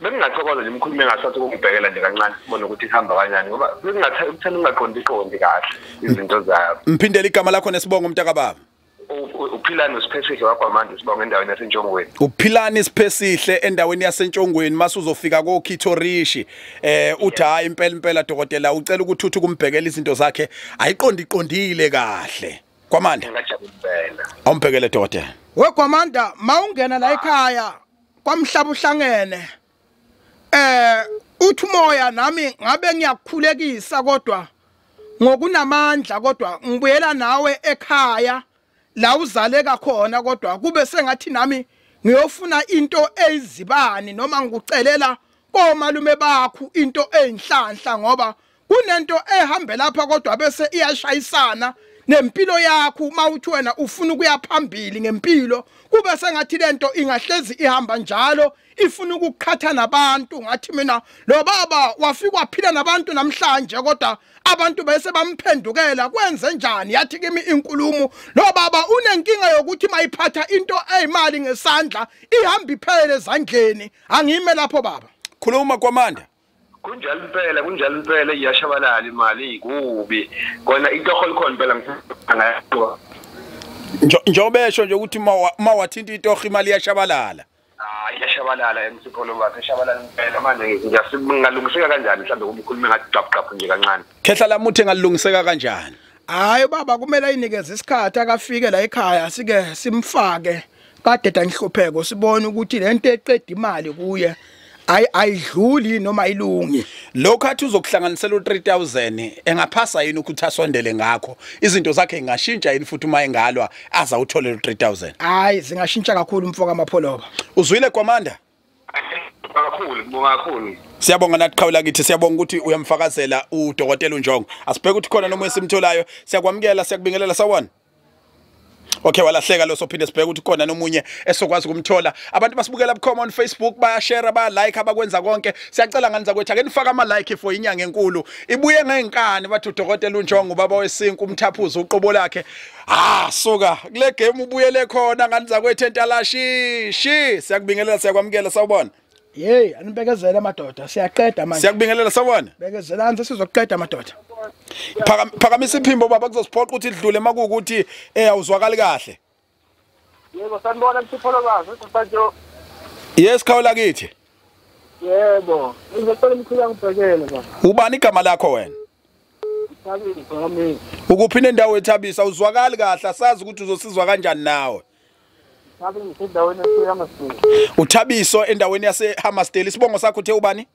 Bengingathokoza nje umkhulumi engasathi ukubhekela nje kancane sibone ukuthi ihamba kanjani ngoba bengingathanda ukuthanda ungaqondi kahle izinto zayo. Mphindela igama lakho nesibongo mntakababa. Uphilani uSiphesihle wakwaMandla sibonga endaweni yaseNtshongweni. Uphilani Siphesihle endaweni yaseNtshongweni mase uzofika koKhitorishi uthi hayi impela dokotela ucela ukuthi uthi kumbhekela izinto zakhe ayiqondile kahle. Kwamanda Ngajabula. awumbhekele dokotela. Wekwamanda mawungena la ekhaya kwamhlaba uhlangene uthi umoya nami ngabe ngiyakukhulekisa kodwa ngokunamandla kodwa ngibuyela nawe ekhaya la uzaleka khona kodwa kube sengathi nami ngiyofuna into ezibani noma ngikucelela komalume bakho into enhlanhla ngoba kunento ehambe lapha kodwa bese iyashayisana nempilo yakho mawuthi wena ufuna ukuya phambili ngempilo kube sengathi lento ingahlezi ihamba njalo ifuna ukukhatha nabantu ngathi mina lo baba wafika waphila nabantu namhlanje kodwa abantu bese bamphendukela kwenze njani yathi kimi inkulumo lo baba unenkinga yokuthi mayiphatha into eyimali ngesandla ihamba iphele ezandleni angime lapho baba khuluma kwamanda. kunjalo impela iyashabalala imali ikubi kona itoho likhona impela ngiyaqwa Njobesho nje ukuthi mawathinta itoho imali iyashabalala. Iyashabalala emsipholo bakhe eshabalala impela manje ngingalungiseka kanjani mhlambe umkhulumi ngathi gqaphu nje kancane. Khehla lamuthi engalungiseka kanjani? hayi baba kumele inikeze isikhathi akafike la ekhaya sike simfake kadeda Inhlupheko sibone ukuthi lento eqeda imali kuye ayidluli noma ayilungi. Lokho athi uzokuhlanganisela u3000 engaphasa yini ukuthi asondele ngakho izinto zakhe ngashintsha yini futhi uma engalwa aza uthole u3000. Hayi zingashintsha kakhulu umfoka amapholoba. Uzwile kwamanda? Kakhulu. Siyabonga nathi qhawula kithi siyabonga ukuthi uyamfakazela uDokotela uNjongo. Asibheke ukuthi khona noma esimtholayo siyakwamukela siyakubingelela sawona. Okay walahleka lo sophinde sibheke ukuthi khona nomunye esokwazi ukumthola. Abantu basibukela bukhoma on Facebook bayashare bayalike abakwenza konke. Siyacela ngani zakwethu ake nifaka ama like for inyanga enkulu. Ibuye ngenkani bathi uDokotela uNjongo ubaba wesinku umthaphuzo uqobo lakhe. Suka kule game ubuyele khona ngani zakwethu entalashi. Siyakubingelela siyakwamukela sawubona. Hey anibekezela madoda siyaqeda manje. Siyakubingelela sawona. Bekezelani sizoqeda madoda. Phakamisa iphimbo baba kuzosiphoqa ukuthi lidlule makuukuthi awuzwakali kahle. Yebo sanibona msipholo bazo uThanjo. Yes khawula kithi. Yebo ngizocela imkhulu ngibhekele baba. Ubani igama lakho wena? Thabisa mina. Ukuphi nendawo eThabisa uzwakali kahle asazi ukuthi uzosizwa kanjani nawe. Thabisa endaweni yaseHammersdale. uThabiso endaweni yaseHammersdale isibongo sakho uthe ubani?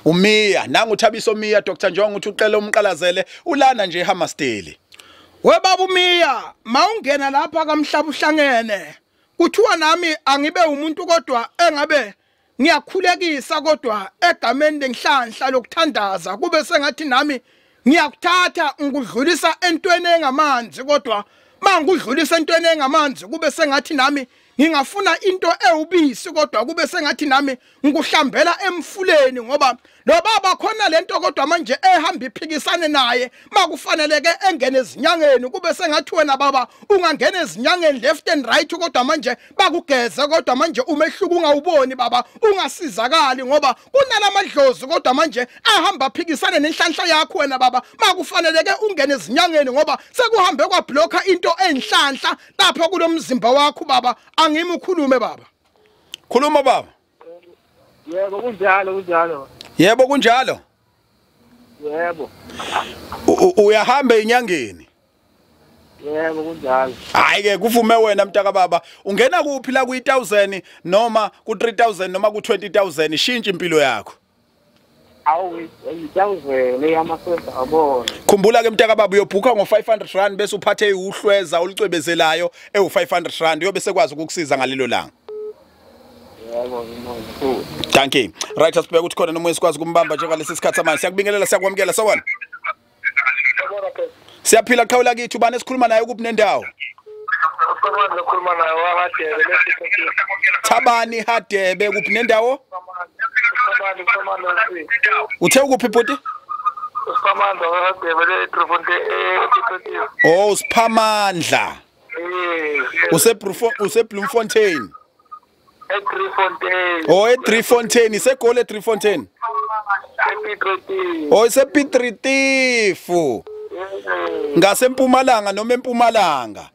Umiya nangu uThabiso Umiya Dr.Njongo uthi ucela umqalazele ulana nje eHammersdale. We baba Umiya mawungena lapha kamhlaba uhlangene kuthiwa nami angibe umuntu kodwa engabe ngiyakhulekisa kodwa egameni lenhlanhla lokuthandaza kube sengathi nami ngiyakuthatha ngikudlulisa entweni engamanzi kodwa mangudlulisa entweni engamanzi kube sengathi nami ngingafuna into ewubisi kodwa kube sengathi nami ngikuhlambela emfuleni ngoba lo baba khona lento kodwa manje ehamba iphikisane naye makufaneleke engene ezinyangeni kube sengathi wena baba ungangena ezinyangeni left and right kodwa manje bakugeze kodwa manje umehluko ungawuboni baba ungasizakali ngoba kunalamadlozi kodwa manje ahamba phikisane nenhlanhla yakho wena baba makufaneleke ungene ezinyangeni ngoba sekuhambe kwablocker into enhlanhla lapha kulomzimba wakho baba angimi ukhulume baba. Khuluma baba. Yebo kunjalo. Yebo kunjalo. Yebo. Uyahamba enyangeni. Yebo kunjalo. Hayi ke kuvume wena mntaka baba ungena kuphi la ku1000 noma ku3000 noma ku20000 shintsha impilo yakho. Awu ngiyangivele yamasonto abona. Khumbula ke mntaka baba uyobhuka ngo500 bese uphathe uhlweza olucwebezelayo ewu500 uyobe sekwazi ukukusiza ngalelo langa. Yebo ngiyabonga. Thank you. Right asibheke ukuthi khona noma esikwazi kumbamba njengalesi sikhathi samanje siyakubingelela siyakwamukela sawona. Siyaphila qhawula kithi ubani esikhuluma naye kuphi nendawo? Ukhuluma naye waHadebe lesipho. Thabani Hadebe kuphi nendawo? Uthe ukuphi bhuti? Usiphamandla waHadebe leTroffontein. Oh usiphamandla. Use Bloemfontein. eDriefontein. Oh, eDriefontein, isegoli eDriefontein. Oh, isePiet Retief. Ngasempumalanga noma empumalanga.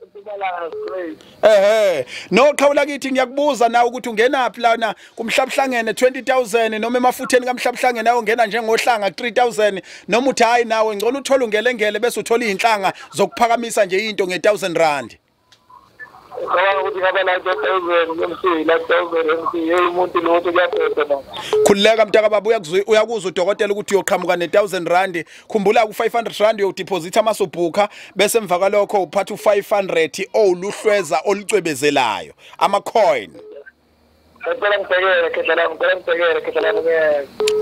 No qhawula kithi ngiyakubuza nawe ukuthi ungenaphi lana kumhlabhlangene 20,000 noma emafutheni kamhlabhlangene nawe ungena njengohlanga 3,000 noma uthi hayi nawe ngcono uthola ungelengele bese uthola izinhlanga zokuphakamisa nje into nge1000 rand. Khuleka mntaka baba uyakuzwa udokotela ukuthi uyoqhamuka ne1000 rand khumbula ku500 rand uyodeposit amasobhuka bese emva kwalokho uphatha u500 oluhlweza olucwebezelayo ama coin.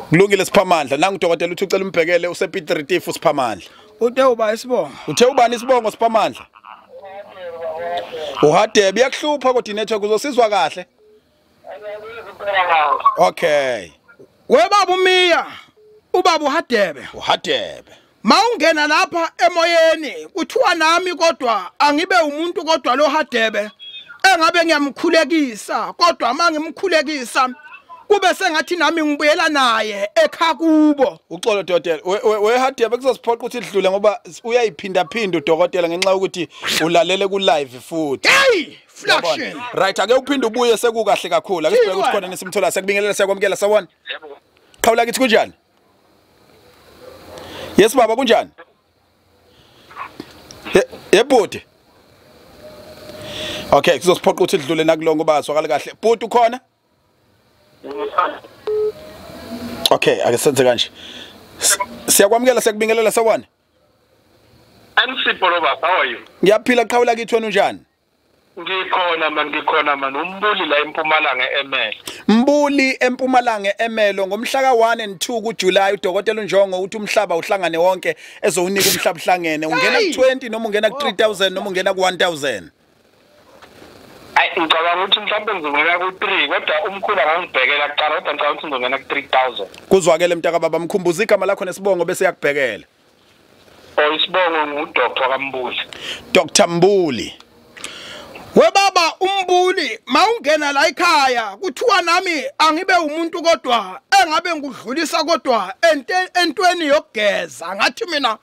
Kulungile Siphamandla nangu udokotela uthi ucela umbhekele usePiet Retief uSiphamandla. Uthe uba isibongo. Uthe ubani isibongo Siphamandla? Uhadebe yakuhlupha kodwa inetwork uzosizwa kahle. Okay. Webaba uMiya, ubaba uHadebe. Uhadebe. Mawungena lapha emoyeni kuthiwa nami kodwa angibe umuntu kodwa lo Hadebe engabe ngiyamkhulekisa kodwa mangimkhulekisa kube sengathi nami ngibuyela naye ekhaya kubo. Uxolo dokotela we Hadebe kuzosiphoqa ukuthi idlule ngoba uyayiphinda phinda udokotela ngenxa ukuthi ulalele ku live futhi. Hey, flaction. Right ake uphinde ubuye sekukahle kakhulu ake sibheke ukuthi khona nesimthola sekubingelela sekwamkela sawona. Qhawula kithi kunjani? Yes baba kunjani? Yebhuti. Okay kuzosiphoqa ukuthi idlule nakulongo bazwakala kahle. Bhuti ukhona? Okay ake senze kanje. Siyakwamkela sekubingelela sawona. Ansipho lo baba, how are you? Ngiyaphila qhawula kithi wena unjani? Ngikhona man umbuli la eMpumalanga eMelo. Mbuli eMpumalanga eMelo ngomhla ka1 and 2 kuJuly uDokotela uNjongo uthi umhlaba uhlangane wonke ezowunika umhlabhlangene ungena ku20 noma ungena ku3000 noma ungena ku1000. Ngicabanga ukuthi mhlawumbe ngizongena ku3 kodwa umkhulu angangibhekela kuqala kodwa ngicabanga ukuthi ngizongena ku3000. Kuzwakele mntaka baba mkhumbuza igama lakho nesibongo bese yakubhekela. Isibongo nguDr. Kambuli. Dr. Mbuli. Webaba umbuli mawungena la ekhaya kuthiwa nami angibe umuntu kodwa engabe ngudlulisa kodwa entweni yogeza ngathi mina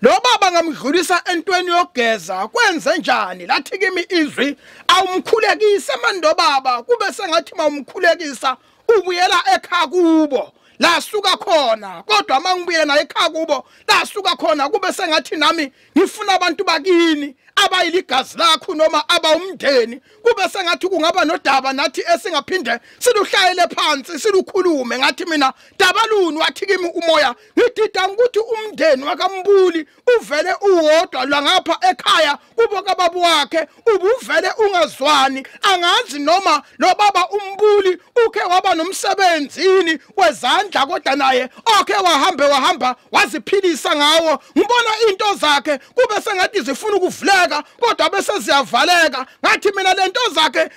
lo baba ngamdlulisa entweni yogeza kwenze njani lathi kimi izwi awumkhulekise mando baba kube sengathi mawumkhulekisa ubuyela ekhaya kubo la suka khona kodwa mangibuye na ekhaya kubo la suka khona kube sengathi nami ngifuna abantu bakini abayiligazi lakho noma abawumndeni kube sengathi kungaba nodaba nathi esingaphinde siluhlayele phansi silukhulume ngathi mina dabaluni wathi kimi umoya ngidida ukuthi umndeni wakambuli uvele uwodwa la ngapha ekhaya kubo kababu wakhe ubuvele ungazwani angazi noma lo baba umbuli ukhe waba nomsebenzini wezandla kodwa naye okhe wahamba waziphilisa ngawo ngibona into zakhe kube sengathi zifuna ukuvuleka kodwa bese ziyavaleka ngathi mina lento zakhe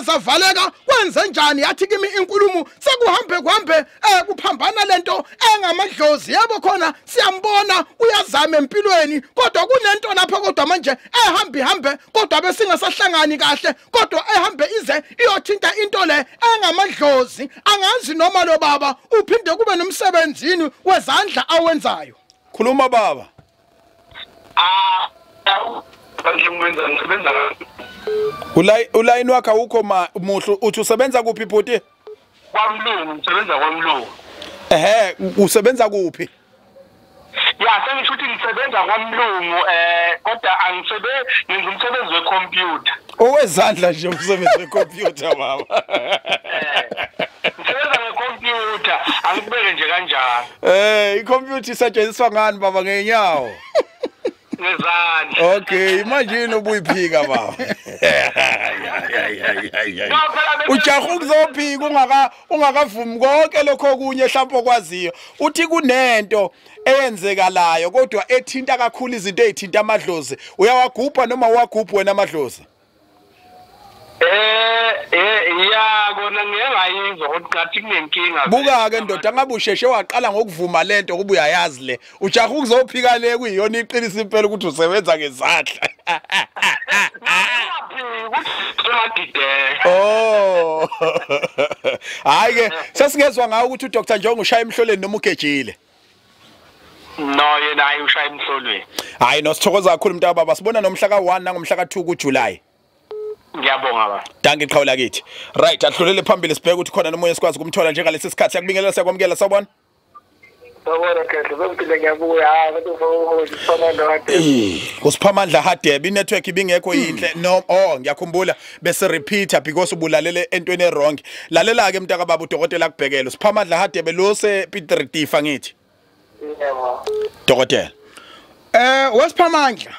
zavaleka kwenze njani yathi kimi inkulumo sekuhambe kuphambana lento engamadlozi yebo khona siyambona uyazama empilweni kodwa kunento lapha kodwa manje ehambe kodwa bese singasahlangani kahle kodwa ehambe ize iyothinta into le engamadlozi angazi noma lo baba uphinde kube nomsebenzini wezandla awenzayo. Khuluma baba. Ulayini wakhe ukho muhlu uthi usebenza kuphi bhuti? KwaMlungu, ngisebenza kwaMlungu. Usebenza kuphi? Ya sengisho ukuthi ngisebenza kwaMlungu kodwa ngenza umsebenzi wecomputer. Owezandla nje umsebenzi wecomputer baba. Ngisebenza ngecomputer angibeke nje kanjalo. Icomputer isetshenziswa ngani baba ngenyawo? Ngezandla. Okay manje ubuyiphika baba. Ujaha ukuzophika ungakavumi konke lokho okunye mhlawumbe okwaziyo uthi kunento eyenzekalayo kodwa ethinta kakhulu izinto ezithinta amadlozi uyawagubha noma uwagubha wena amadlozi Ya kona ngiyayizwa ukuthi ngathi kunenkinga. Buka ke ndoda ngabe usheshe waqala ngokuvuma lento kuba uyayazi le. Ujaha ukuzophika le kuyiyona iqinisa impela ukuthi usebenza ngezandla. Oh. Hayi ke sesingezwe ngawo ukuthi uDr.Njongo ushaya emhloleni noma ugejile. No yena ayi ushaya emhlolweni. Hayi nosithokoza kakhulu mntaka baba sibona nomhla ka1 nangomhla ka2 kuJuly. Ngiyabonga ba. Danke iqhawula kithi. Right adlulele phambili sibheke ukuthi khona nomoya sikwazi ukumthola njengalesi sikhathi siyakubingelela siyakwamukela sawubona. Sawubona kahle bengicela ngiyabuya abantu ufona ngade. Usiphamandla Hadebe inetwork ibingekho yinhle no ngiyakhumbula bese repeater because ubulalele entweni wrong. Lalela ke mntaka baba uDokotela kubhekela Usiphamandla Hadebe lo se Piet Tifa ngithi. Yebo. Dokotela. Wasiphamandla.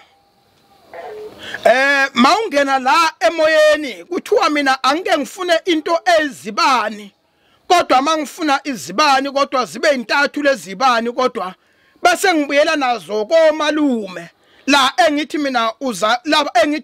Mawungena la emoyeni kuthiwa mina angeke ngifune into ezibani kodwa mangifuna izibani kodwa zibe intathu lezibani kodwa bese ngibuyela nazo komalume la engithi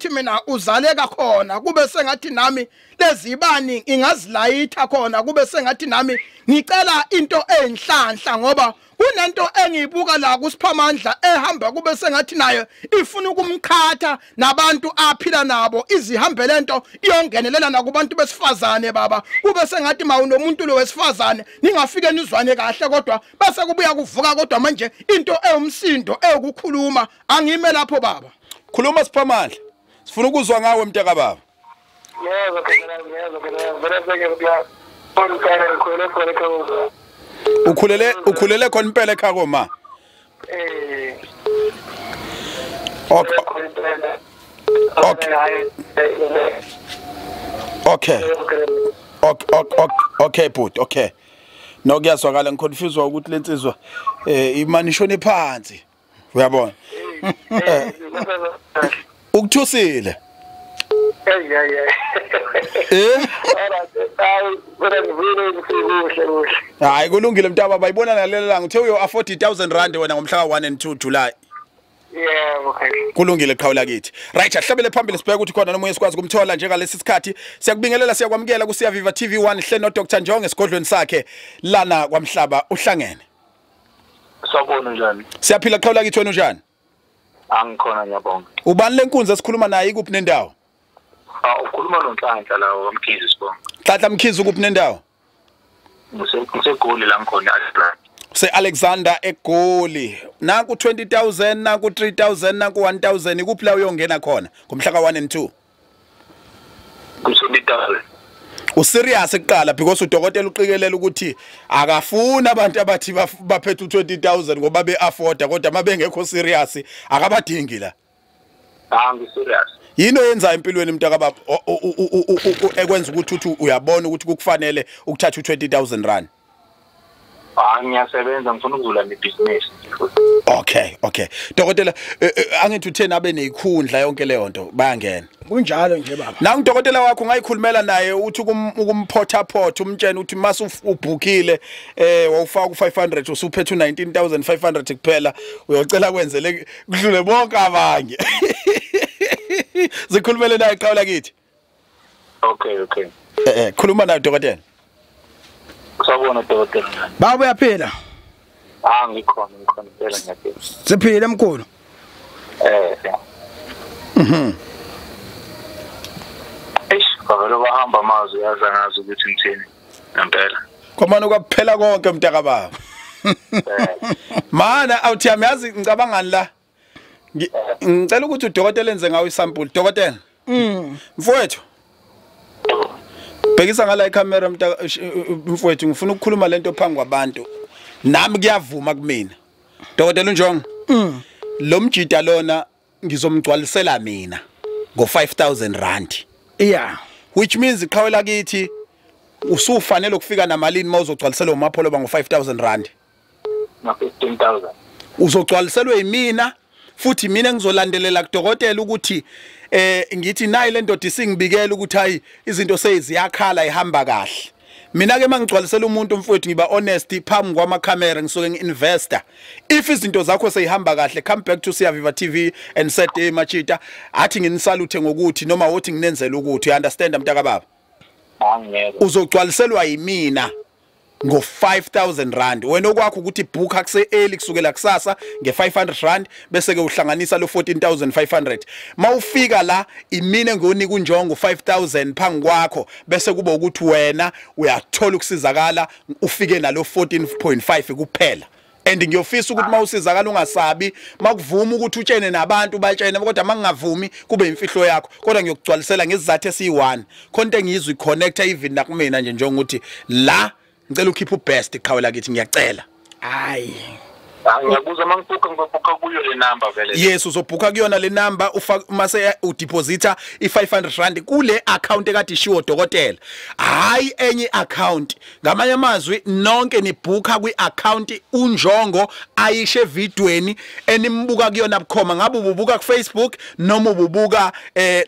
mina uzaleka khona kube sengathi nami lezibani ingazilayitha khona kube sengathi nami ngicela into enhlanhla ngoba kunento engiyibuka la kuSiphamandla ehamba kube sengathi nayo ifuna ukumkhatha nabantu aphila nabo izihambe lento iyongenelela nakubantu besifazane baba kube sengathi mawunomuntu lo wesifazane ningafike nizwane kahle kodwa bese kubuya kuvuka kodwa manje into eyumsindo ekukhuluma angime lapho baba Khuluma Siphamandla sifuna ukuzwa ngawe mntaka baba Yebo khona ukhulele khona impela ekhako ma Okay but okay no kuyazwakala ngiconfuse ukuthi lensizwa imanishone phansi uyabona ukuthusile hayi kulungile mntaba bayibona nalelela ngithe uyo afford 40,000 rand wena ngomhla ka1 and 2 July Yebo okay kulungile qhawula kithi right ahlabele phambili sibheke ukuthi khona nomoya sikwazi kumthola njengalesi sikhathi siyakubingelela siyakwamukela ku Viva TV1 hle no Dr.Njongo esigodlweni sakhe lana kwaMhlaba uhlangene Sawubona njani siyaphila qhawula kithi wena njani Angikhona ngiyabonga ubani lenkunzi esikhuluma naye ikuphi nendawo ukhuluma noNhlanhla lawo kaMkhizi sibonga Nhlanhla Mkhizi ukuphi nendawo Ngisegoli la ngikhona se-Alexander eGoli naku 20,000 naku 3,000 naku 1,000 ikuphi la uyongena khona ngomhla ka1 and 2 ku20,000 userious ekuqala because uDokotela uqikelela ukuthi akafuna abantu abathi baphethe u20,000 ngoba beafforda kodwa mabengekho serious akabadingi la ngiserious yini oyenza empilweni mntaka baba ekwenza ukuthi uthi uyabona ukuthi kukufanele ukuthatha u20,000 rand ngiyasebenza ngifuna ukuzula nebusiness Okay Dokotela angithi uthena abe neyikhundla yonke leyo nto bayangena kunjalo nje baba nangu uDokotela wakho ngayikhulumela naye uthi ukumphotha umtshela uthi mase ubhookile wawufaka u500 usuphethe u19,500 kuphela uyocela kwenzele kudlule bonke abanye zikhulumele naye qhawula kithi Okay khuluma naye Dokotela Sawubona Dokotela baba uyaphila ngikhona phela ngiyaphila siphile emkhulu Bavele bahamba amazwi yaza ngazi ukuthi ngithini ngempela komana kwaphela konke mntaka baba mana awuthi yazi ngicabangani la ngicela ukuthi uDokotela enze ngawo isample Dokotela mfowethu bhekisa ngala icamera mfowethu ngifuna ukukhuluma lento phambi kwabantu nami kuyavuma kumina Dokotela Njongo lo mjida lona ngizomgcwalisela mina ngo5,000 rand yeah which means iqhawela kithi usufanele ukufika namalini mawuzogcwaliselwa umapholo ngo5,000 rand na 15,000 uzogcwaliselwe yimina futhi mina ngizolandelela kuDokotela ukuthi ngithi nayi le ndoda isingibikela ukuthi hayi izinto seziyakhala ihamba kahle mina ke mangigcwalisela umuntu mfowethu ngiba honest phambi kwama camera ngisuke ngi-investor if izinto zakho seyihamba kahle come back to Siyaviva TV and said hey Machita athi nginisalute ngokuthi noma wothi nginenzela ukuthi you understand mntaka baba uzogcwaliselwa yimina ngo 5000 rand wena okwakho ukuthi book akuse early kusukela kusasa nge 500 rand bese ke uhlanganisa lo 14500 mawufika la imine ngonika uNjongo 5000 phangi kwakho bese kuba ukuthi wena uyathola ukusizakala ufike nalo 14.5 kuphela and ngiyofisa ukuthi mawusizakala ungasabi makuvuma ukuthi utshene nabantu batshene kodwa mangavumi kube imfihlo yakho kodwa ngiyokugcwalisela ngezizathu esi1 konke engizwe connecta even nakumina nje njengokuthi la ngicela ukhipha ubest iqhawela kithi ngiyacela hayi ngiyabuza mangibhuka ngibhuka kuyo le number vele yes uzobhuka kuyona le number mase udeposita i500 rand kule account ekade ishiwo dokotela hayi enye account ngamanye amazwi nonke nibhuka kwi account uNjongo ayishe videweni enimbuka kuyona bukhoma ngabe ububuka ku Facebook noma ububuka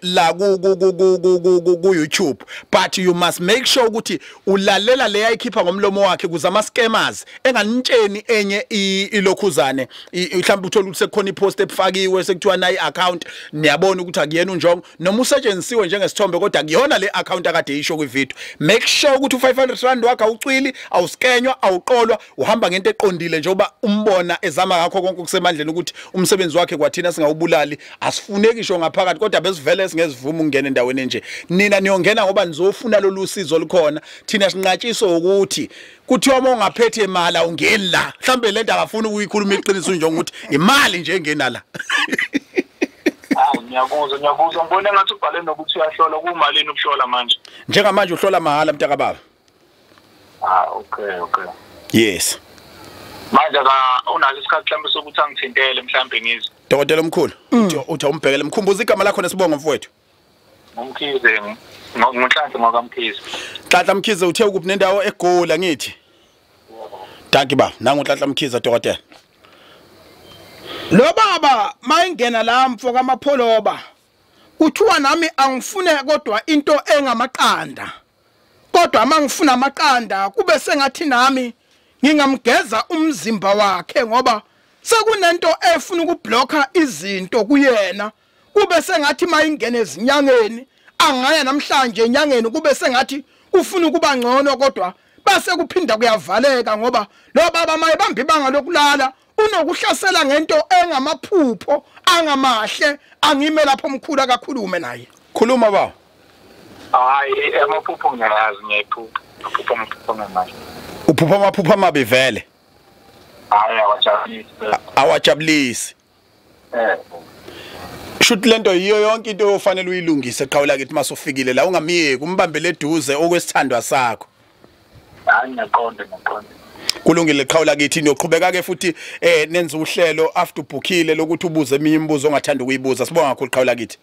la ku YouTube but you must make sure ukuthi ulalela le ayikhipha ngomlomo wakhe kuze ama scammers enganintsheni enye ilokhuzane mhlawumbe uthola ukuthi sekukhona ipost efakiwe sekuthiwa nayi account niyabona ukuthi akuyena uNjongo noma usetshenzisiwe njengesithombe kodwa akuyona le account akade isho ku video make sure ukuthi u500 rand wakhe awucwili awuskenywa awuqolwa uhamba ngento eqondile njengoba umbona ezama ngakho konke kusemandleni ukuthi umsebenzi wakhe kwathina singawubulali asifuneki isho ngaphakathi kodwa besivele singezivuma ukungena endaweni enje nina niyongena ngoba nizofuna lolusizo likhona thina sinqatshiso ukuthi kuthiwa mongaphethe imali awungeni la mhlambe lento akafuna ukuyikhuluma iqiniso uNjongo ukuthi imali nje engena la ngiyabuza ngibona ngathi ubhale nokuthi uyahlola kumalini ukuhlola manje njengamanje uhlola mahala mntaka baba okay yes manje unazo isikhathi mhlambe sokuthi angithintele mhlambe ngizwe dokotela omkhulu uthi umbhekele mkhumbuza igama lakho nesibongo mfowethu Umkhize ngoNhlanhla ngokaMkhize Nhlanhla Mkhize uthe ukuphi nendawo eGola ngithi Danki ba nangu Nhlanhla Mkhize dokotela Lo baba mayingena la mfo kamapholoba kuthiwa nami angifune kodwa into engamaqanda kodwa mangifuna amaqanda kube sengathi nami ngingamgeza umzimba wakhe ngoba sekunento efuna ukublocker izinto kuyena kube sengathi mayingene ezinyangeni angaya namhlanje enyangeni kube sengathi ufuna ukuba ngcono kodwa base kuphinda kuyavaleka ngoba lo baba mayebamba ibanga lokulala unokuhlasela ngento engamaphupho angamahle angime lapho omkhulu akakhulume naye khuluma ba hayi amaphupho ngiyazi ngiyaphupha amaphupho ngamahle uphupha amaphupho amabe vele hayi awajabulisi shoot lento yiyo yonke into ofanele uyilungise eqhawula kithi masufikile la ungamiyeki umbambele eduze okwesithandwa sakho hayi ngiyaqonda kulungile eqhawula kithi niyoqhubeka ke futhi nenza uhlelo after ubhukhile lokuthi ubuze eminye imibuzo ongathanda ukuyibuza sibonga kakhulu eqhawula kithi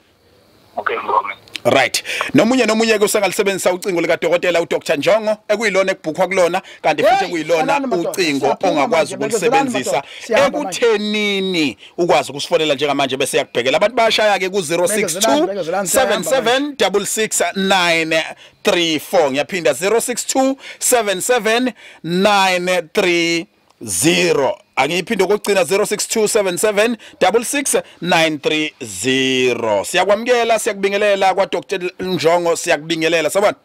okay ngome right nomunye ke usengalisebenzisa ucingo lika dokotela uDr.Njongo ekuyilona ekubhukhwa kulona kanti futhi ekuyilona ucingo ongakwazi ukulisebenzisa ekuthenini ukwazi ukusifonela njengamanje bese yakubhekela abantu bayashaya ke ku 062 7776934 ngiyaphinda 062 angiphinde ukugcina 0627766930 siyakwamkela siyakubingelela kwa Dr.Njongo siyakubingelela sabona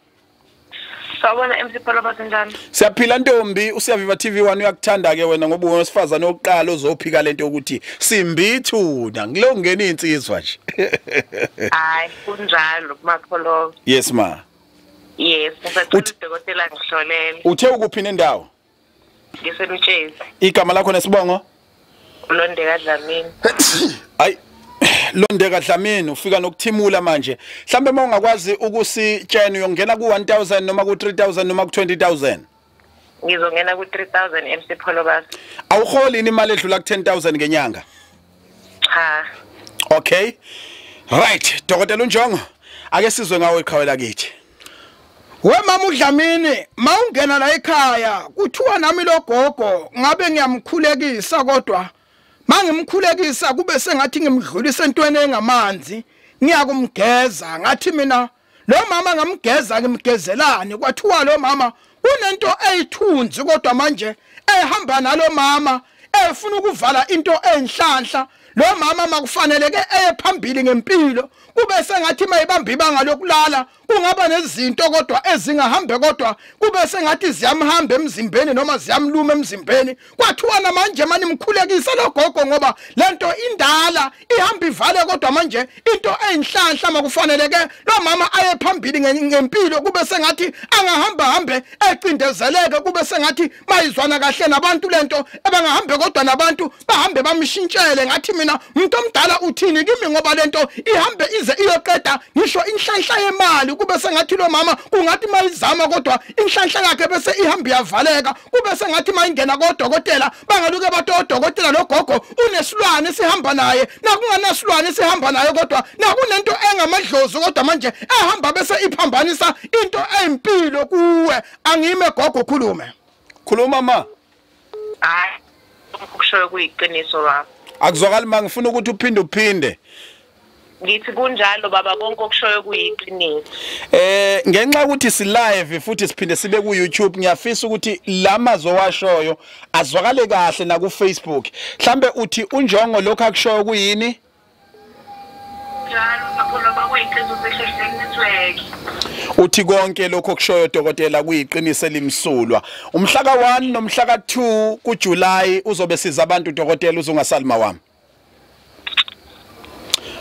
MC Pholoba senjani siyaphila ntombi uSiyaviva TV1 uyakuthanda ke wena ngoba ungowesifazana oqala ozophika lento ukuthi simbithuna ngilongena insizwa nje hayi kunjalo kumapholoba yes ma yes udokotela ngihlolele uthe ukuphi nendawo ngiselutshezi igama lakho nesibongo Londeka Dlamini hayi Londeka Dlamini ufika nokuthimula manje mhlambe mawungakwazi ukusitshena uyongena ku 1000 noma ku 3000 noma ku 20000 ngizongena ku 3000 MC Pholoba awuholi imali edlula ku 10000 ngenyanga cha okay right dokotela uNjongo ake sizwe ngawe iqhawela kithi we mama uDlamini mawungena la ekhaya kuthiwa nami logogo ngabe ngiyamkhulekisa kodwa mangimkhulekisa kube sengathi ngimdlulisa entweni engamanzi ngiyakumgeza ngathi mina lo mama ngamgeza ngimgezelani kwathiwa lo mama unento eyithunzi kodwa manje ehamba nalo mama efuna ukuvala into enhlanhla lo mama makufaneleke ephambili ngempilo kube sengathi mayibamba ibanga lokulala kungaba nezinto kodwa ezingahambe kodwa kube sengathi ziyamhamba emzimbeni noma ziyamluma emzimbeni kwathiwa namanje manje mkhulekisa logogo ngoba lento indala ihamba ivale kodwa manje into enhlanhla makufaneleke lo mama aye phambili ngempilo kube sengathi angahamba hambe ecindezeleke kube sengathi mayizwana kahle nabantu lento ebangahambe kodwa nabantu bahambe bamshintshele ngathi mina umuntu omdala uthini kimi ngoba lento ihambe ize iyoqeda ngisho inhlanhla yemali kube sengathi lo mama kungathi mayizama kodwa inhlanhla yakhe bese ihamba yavaleka kube sengathi mayingena kodokotela bangaluke bathi odokotela logogo unesilwane sihamba naye nakunganasilwane sihamba naye kodwa nakunento engamadlozi kodwa manje ehamba bese iphambanisa into empilo kuwe angime gogo khuluma ma hayi ukushoyo kuyiqiniso lapho akuzwakali mangifuna ukuthi uphinde ngithi kunjalo baba konke okushoyo kuyiqiniso ngenxa ukuthi si live futhi siphinde sibe ku YouTube ngiyafisa ukuthi lamazo washoyo azwakale kahle na ku Facebook mhlambe uthi uNjongo lokho akushoyo kuyini njalo lapho bakweyiqiniso sehlele network uthi konke lokho okushoyo dokotela kuyiqiniso elimsulwa umhla ka1 nomhla ka2 kuJuly uzobe siza abantu dokotela uzungasalima wami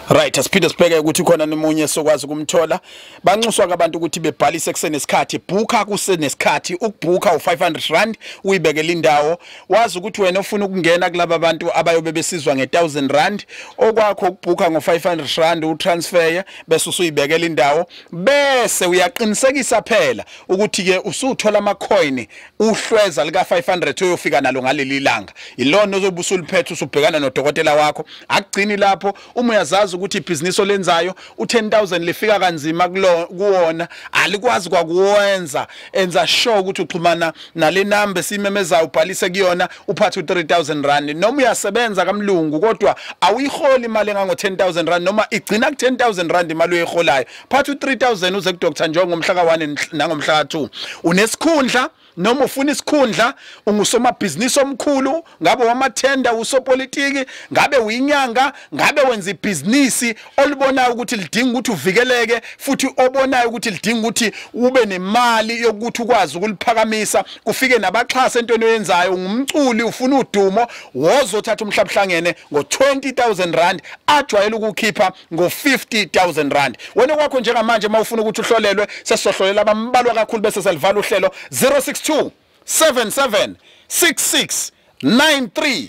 right asiphinde sibheke ukuthi khona nomunye sokwazi kumthola banxuswa abantu ukuthi bebhalise kusenesikhathi booka kusenesikhathi ukubooka u500 uyibekela indawo wazi ukuthi wena ufuna ukungena kulabo abantu abayobe besizwa nge1000 okwakho ukubooka ngo500 utransfer bese usuyibekela indawo bese uyaqinisekisa phela ukuthi ke usuthola ama coin uhlweza lika 500 uyofika nalo ngaleli langa ilona ozobusuliphethe usubhekana nodokotela wakho akugcini lapho uma uyazazi ukuthi ibhizinisi olenzayo u10000 lifika kanzima kuwona alikwazi kwakuwenza enza sure ukuthi uxhumana nale number simemezayo ubhalise kuyona uphathe u3000 noma uyasebenza kamlungu kodwa awuyiholi imali engango 10000 noma igcina ku 10000 imali oyiholayo phathe u3000 uze ku Dr.Njongo ngomhla ka1 nangomhla ka2 unesikhundla noma ufuna isikhundla ungusomabhizinisi omkhulu ngabe wamathenda usopolitiki ngabe uyinyanga ngabe wenza ibhizinisi olibonayo ukuthi lidinga ukuthi uvikeleke futhi obonayo ukuthi lidinga ukuthi ube nemali yokuthi ukwazi ukuliphakamisa kufike nabaxhasa entweni oyenzayo ngumculi ufuna udumo wozothatha umhlabuhlangene ngo20000 ajwayele ukukhipha ngo50000 wena kwakho njengamanje mawufuna ukuthi uhlolelwe sesizohlolela abambalwa kakhulu bese selivala uhlelo 062 77 66 93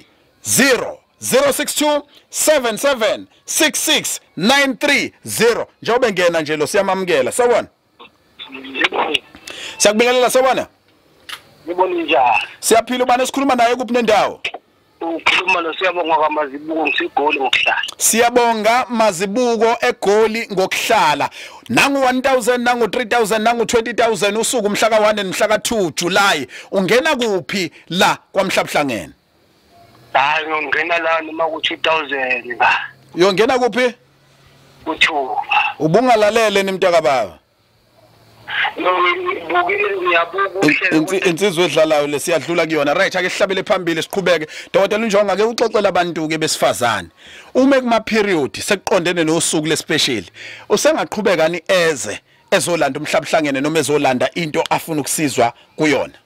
062 77 66 93 njengoba ngena nje lo siyamamukela sawona siyakubingelela sawona ngibona njani siyaphila ubani esikhuluma naye kuphi nendawo ukhuluma lo siyabonga kwamazibuko ngisigoli ngokuhlala siyabonga mazibuko egoli ngokuhlala nangu 1000 nangu 3000 nangu 20000 usuku umhla ka1 nomhla ka2 July ungena kuphi la kwamhlabuhlangene hayi ngingena la noma ku 2000 ba yongena kuphi ku2 ubungalalele nimntaka baba insizwe edlalayo lesiyadlula kuyona right ake sihlabele phambili siqhubeke dokotela uNjongo ake uxoxela abantu ke besifazane uma kuma period sekuqondene nosuku lespecial usengaqhubeka ni ezolanda umhlabuhlangene noma ezolanda into afuna ukusizwa kuyona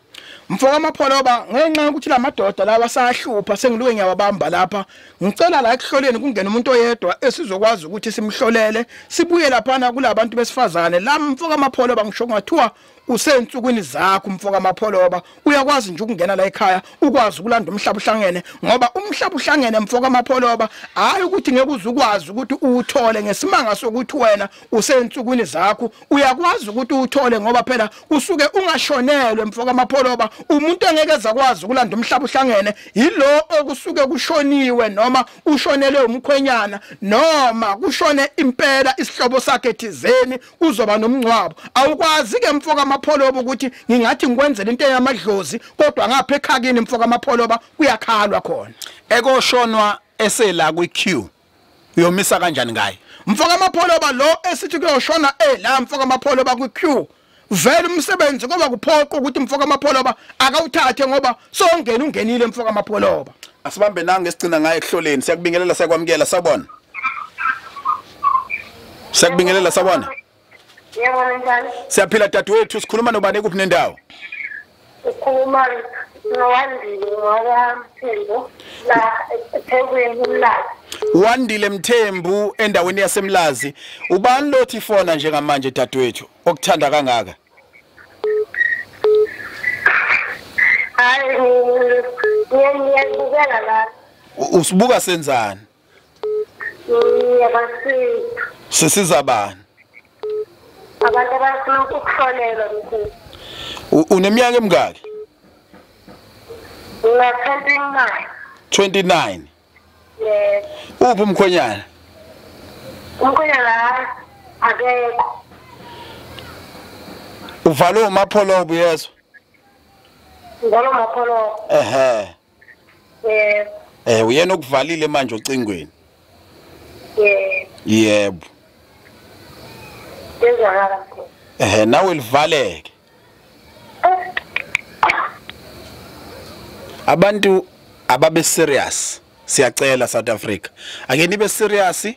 mfoka amapholoba ngenxa ukuthi la madoda lawa sahlupha sengiluke ngiyawabamba lapha ngicela la ekuhloleni kungena umuntu oyedwa esizokwazi ukuthi simhlolele sibuye lapha kulabantu besifazane la mfoka amapholoba ngisho ngathiwa usensukwini zakho mfoka amapholoba uyakwazi nje ukungena la ekhaya ukwazi ukulanda umhlabuhlangene ngoba umhlabuhlangene mfoka amapholoba hayi ukuthi ngeke uzukwazi ukuthi uthole ngesimanga sokuthi wena usensukwini zakho uyakwazi ukuthi uthole ngoba phela usuke ungashonelwe mfoka amapholoba umuntu engeke ezakwazi ukulanda umhlabuhlangene yilo okusuke kushoniwe noma ushonelwe umkhwenyana noma kushone impela isihlobo sakhe thizeni kuzoba nomncwabo awukwazi ke mfoka amapholoba ukuthi ngingathi ngikwenzela into yamadlozi kodwa ngapha ekhakini mfoka amapholoba kuyakhalwa khona ekoshonwa esela kwiQ uyomisa kanjani ngaye mfoka amapholoba lo esithi kuyoshona la mfoka amapholoba kwiQ vele umsebenzi ngoba kuphoqa ukuthi mfoka amapholoba akawuthathe ngoba songena ungenile mfoka amapholoba. Asibambe nange sigcina ngaye ehloleni. Siyakubingelela siyakwamukela sabona. Siyakubingelela sabona. Yebo njani? Siyaphila dadewethu sikhuluma nobani kuphi nendawo? Ukhuluma noWandile ngokwamthembu la eThekwini uMlazi. Wandile Mthembu endaweni yaseMlazi. Ubani lothi fona njengamanje dadewethu okuthanda kangaka? Hayi ngiyabukela la. Usibuka senzani? Ngiyabasipha. Sisiza bani? Abantu abafuna ukuhlolelwa mthembu. Uneminyaka emingaki? Ngina 29. Yes. Uphi umkhonyana? Umkhonyana akekho. Uvalo umapholobo yeso. Ngalo mapholo. Yes. Uyena okuvalile manje ocingweni. Yes. Yebo. Ezakala. Nawe livaleke. Abantu ababe serious siyacela South Africa. Ake nibe serious.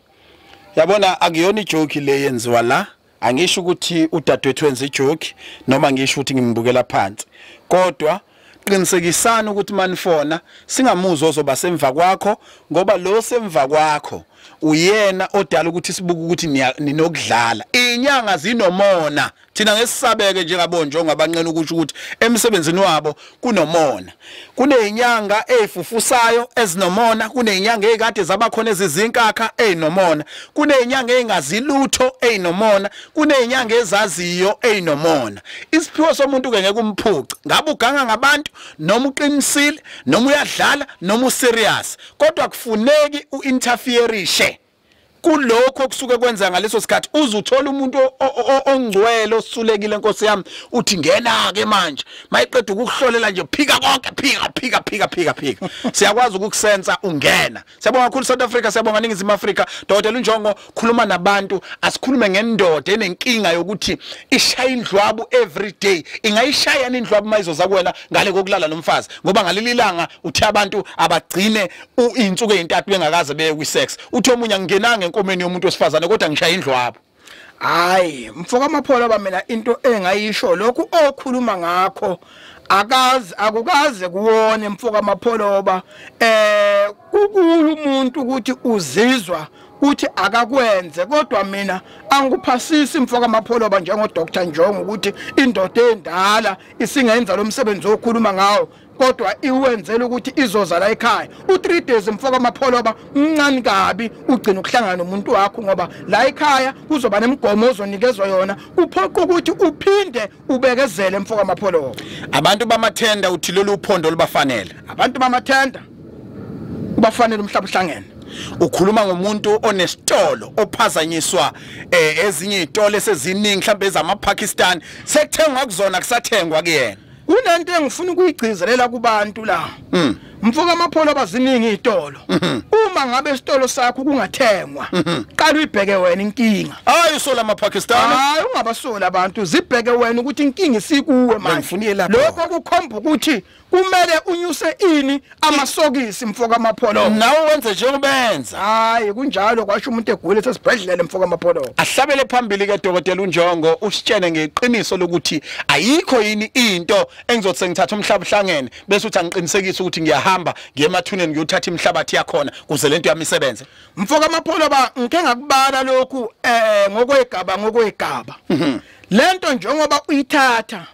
Yabona akuyona ijoke le yenziwa la. Angisho ukuthi udadewethu wenza ijoke noma ngisho ukuthi ngimbukela phansi. Kodwa qinisekisana ukuthi manifona singamuzwa ozoba semva kwakho ngoba lo semva kwakho uyena odala ukuthi sibuke ukuthi ninokudlala. Inyanga zinomona. Thina ngesisabeke njengabonjo ngabanqena ukuthi emsebenzini wabo kunomona. Kunezinyanga ezifufusayo ezinomona, kunezinyanga ezikade zabakhona ezizinkakha ezinomona, kunezinyanga ezingazilutho ezinomona, kunezinyanga ezaziyo ezinomona. Isiphiwo somuntu ke ngeke umphuce. Ngabe uganga ngabantu noma uqinisile noma uyadlala noma userious. Kodwa kufuneki uinterferishe kulokho kusuke kwenza ngaleso sikhathi uzuthola umuntu ongcwele osulekile Nkosi yami uthi ngena ke manje mayiqeda ukuhlolela nje phika konke phika siyakwazi ukukusensa ungena. Siyabonga kakhulu South Africa, siyabonga ningizimu Afrika. Dr. Njongo khuluma nabantu, asikhulume ngendoda enenkinga yokuthi ishaya indlwabu every day. Ingayishaya indlwabu mayizoza kuwena ngale kokulala nomfazi ngoba ngalililanga uthi abantu abagcine insuku ezintathu bengakaze beye kwisex. Uthi omunye ngingenanga enkomeni yomuntu wesifazane kodwa ngishaya indlwabu. Hayi mfoka amapholoba mina into engayisho lokhu okhuluma ngakho akukaze kuwone mfoka amapholoba kukulu umuntu ukuthi uzizwa uthi akakwenze kodwa mina angikuphasisi mfoka amapholoba njengo Dr. Njongo ukuthi indoda endala isingenza lo msebenzi okhuluma ngawo kodwa iwenzela ukuthi izoza la ekhaya u3 days mfoka amapholoba mncane kabi ugcina ukuhlangana nomuntu wakho ngoba la ekhaya kuzoba nemigomo ozonikezwa yona kuphoqa ukuthi uphinde ubekezele mfoka amapholoba. Abantu bamathenda uthi lolu uphondo lubafanele. Abantu bamathenda kubafanele umhlaba uhlangene. Ukhuluma ngomuntu onesitolo ophazanyiswa ezinye izitolo eseziningi mhlawumbe ezamaPakistan sekuthengwa kuzona kusathengwa kuyena. Kunento engifuna ukuyigcizelela kubantu la. Mfoka amapholoba ziningi izitolo. Uma ngabe isitolo sakho kungathengwa, qala uyibheke wena inkinga. Hayi usola amaPakistan. Hayi ungabasola abantu, zibheke wena ukuthi inkinga isikuwe manje. Lokho kukhomba ukuthi kumele unyuse ini amasokisi mfoka amapholoba. Nawe wenze njengobenza. Hayi kunjalo kwasho umuntu egule sesibhedlela mfoka amapholoba. Ahlabele phambili ke Dr. Njongo usitshene ngeqiniso lokuthi ayikho yini into engizothi sengithatha umhlaba uhlangene bese uthi angiqinisekise ukuthi ngiyahamba ngiye emathuneni ngiyothatha imhlabathi yakhona kuze lento yami isebenze. Mfoka amapholoba ngike ngakubala lokhu ngokwegaba. Lento njengoba uyithatha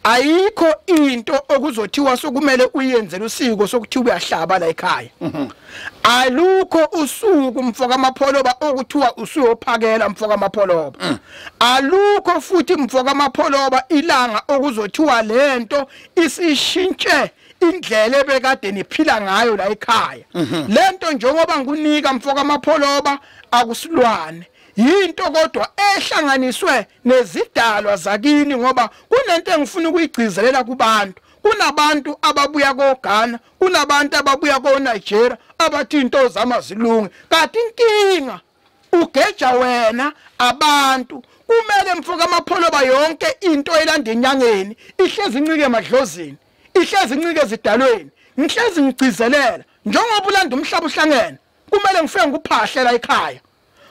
ayikho into okuzothiwa sokumele uyenzele usiko sokuthi uyahlaba la ekhaya. Alukho usuku mfoka amapholoba okuthiwa usuyophakela mfoka amapholoba. Alukho futhi mfoka amapholoba ilanga okuzothiwa lento isishintshe indlela ebekade niphila ngayo la ekhaya. Lento njengoba ngikunika mfoka amapholoba akusilwane. Yinto kodwa ehlanganiswe nezidalwa zakini ngoba kunento engifuna ukuyigcizelela kubantu. Kunabantu ababuya koGhana, kunabantu ababuya koNigeria abathi into zama zilunge. Kanti inkinga ugeja wena abantu kumele mfoka amapholoba yonke into elanda enyangeni ihlezi incike emadlozini ihlezi incike ezidalweni ngihlezi ngigcizelela njengoba ulanda umhlaba uhlangene kumele ngifike nguphahlela ekhaya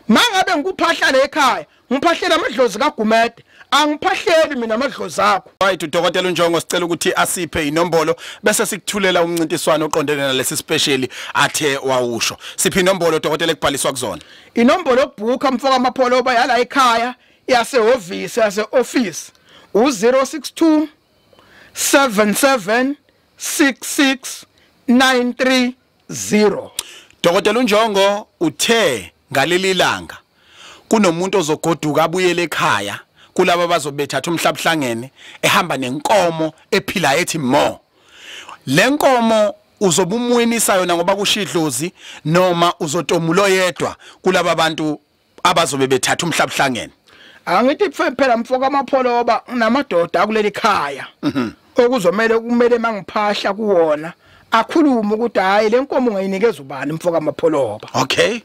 mangabe ngikuphahlela ekhaya ngiphahlela amadlozi kaGumede angiphahleli mina amadlozi akho right uDokotela uNjongo sicela ukuthi asiphe inombolo bese sikuthulela umncintiswano oqondene nalesi special athe wawusho siphi inombolo Dokotela ekubhaliswa kuzona inombolo yokubhuka mfoka amapholoba yala ekhaya yasehhovisi yase-office u-062 77 66 930 Dokotela uNjongo uthe ngaleli langa kunomuntu ozogoduka abuyele ekhaya kulabo bazobethatha umhlabuhlangene ehamba nenkomo ephila ethi mo lenkomo uzobumwinisa yona ngoba kushidlozi noma uzotomulo yedwa kulabo abantu abazobe bethatha umhlabuhlangene angithi phela mfoka amapholoba namadoda kuleli khaya okuzomela kumele mangiphahla kuwona akhuluma ukuthi hayi lenkomo ungayinikeza ubani mfoka amapholoba okay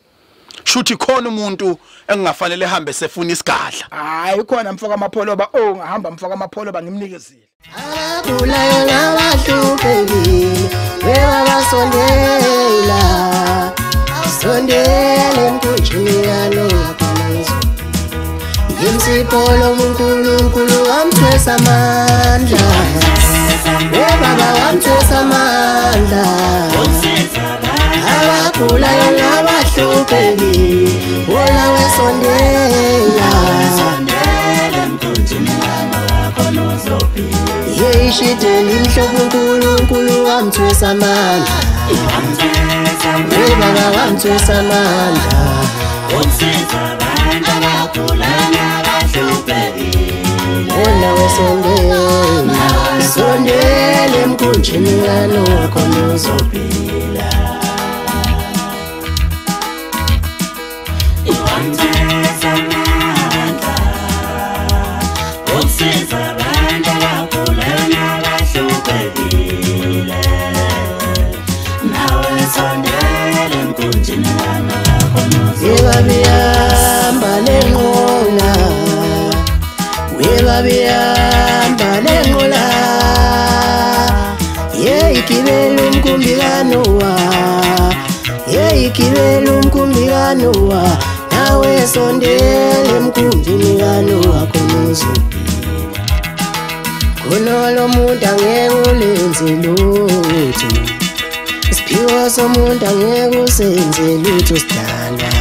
shuthi khona umuntu engafanele ehambe sefuna isigadla hayi khona mfoka amapholoba ongahamba mfoka amapholoba ngimnikezile abagulayo nabahluphekile webabasondela sondele emkhunjini yaloyaphalazo yimsipolo uNkulunkulu wamthwesa amandla webaba wamthwesa amandla abagulayo nabahluphekile wona wesondela yeyishiteli mhlobo uNkulunkulu wamthwesa amandla webaba wamthwesa amandla wona wesondela sondele emkhunjini yalokhona uzophila Webabiyamba lenqola webabiyamba lenqola yeyigibela umkumbikanowa yeyigibela umkumbikanowa nawe sondele emkhunjini kanowa khonuzo kunolo muntu angeke ulenze lutho isiphiwo somuntu angeke usenze lutho sidala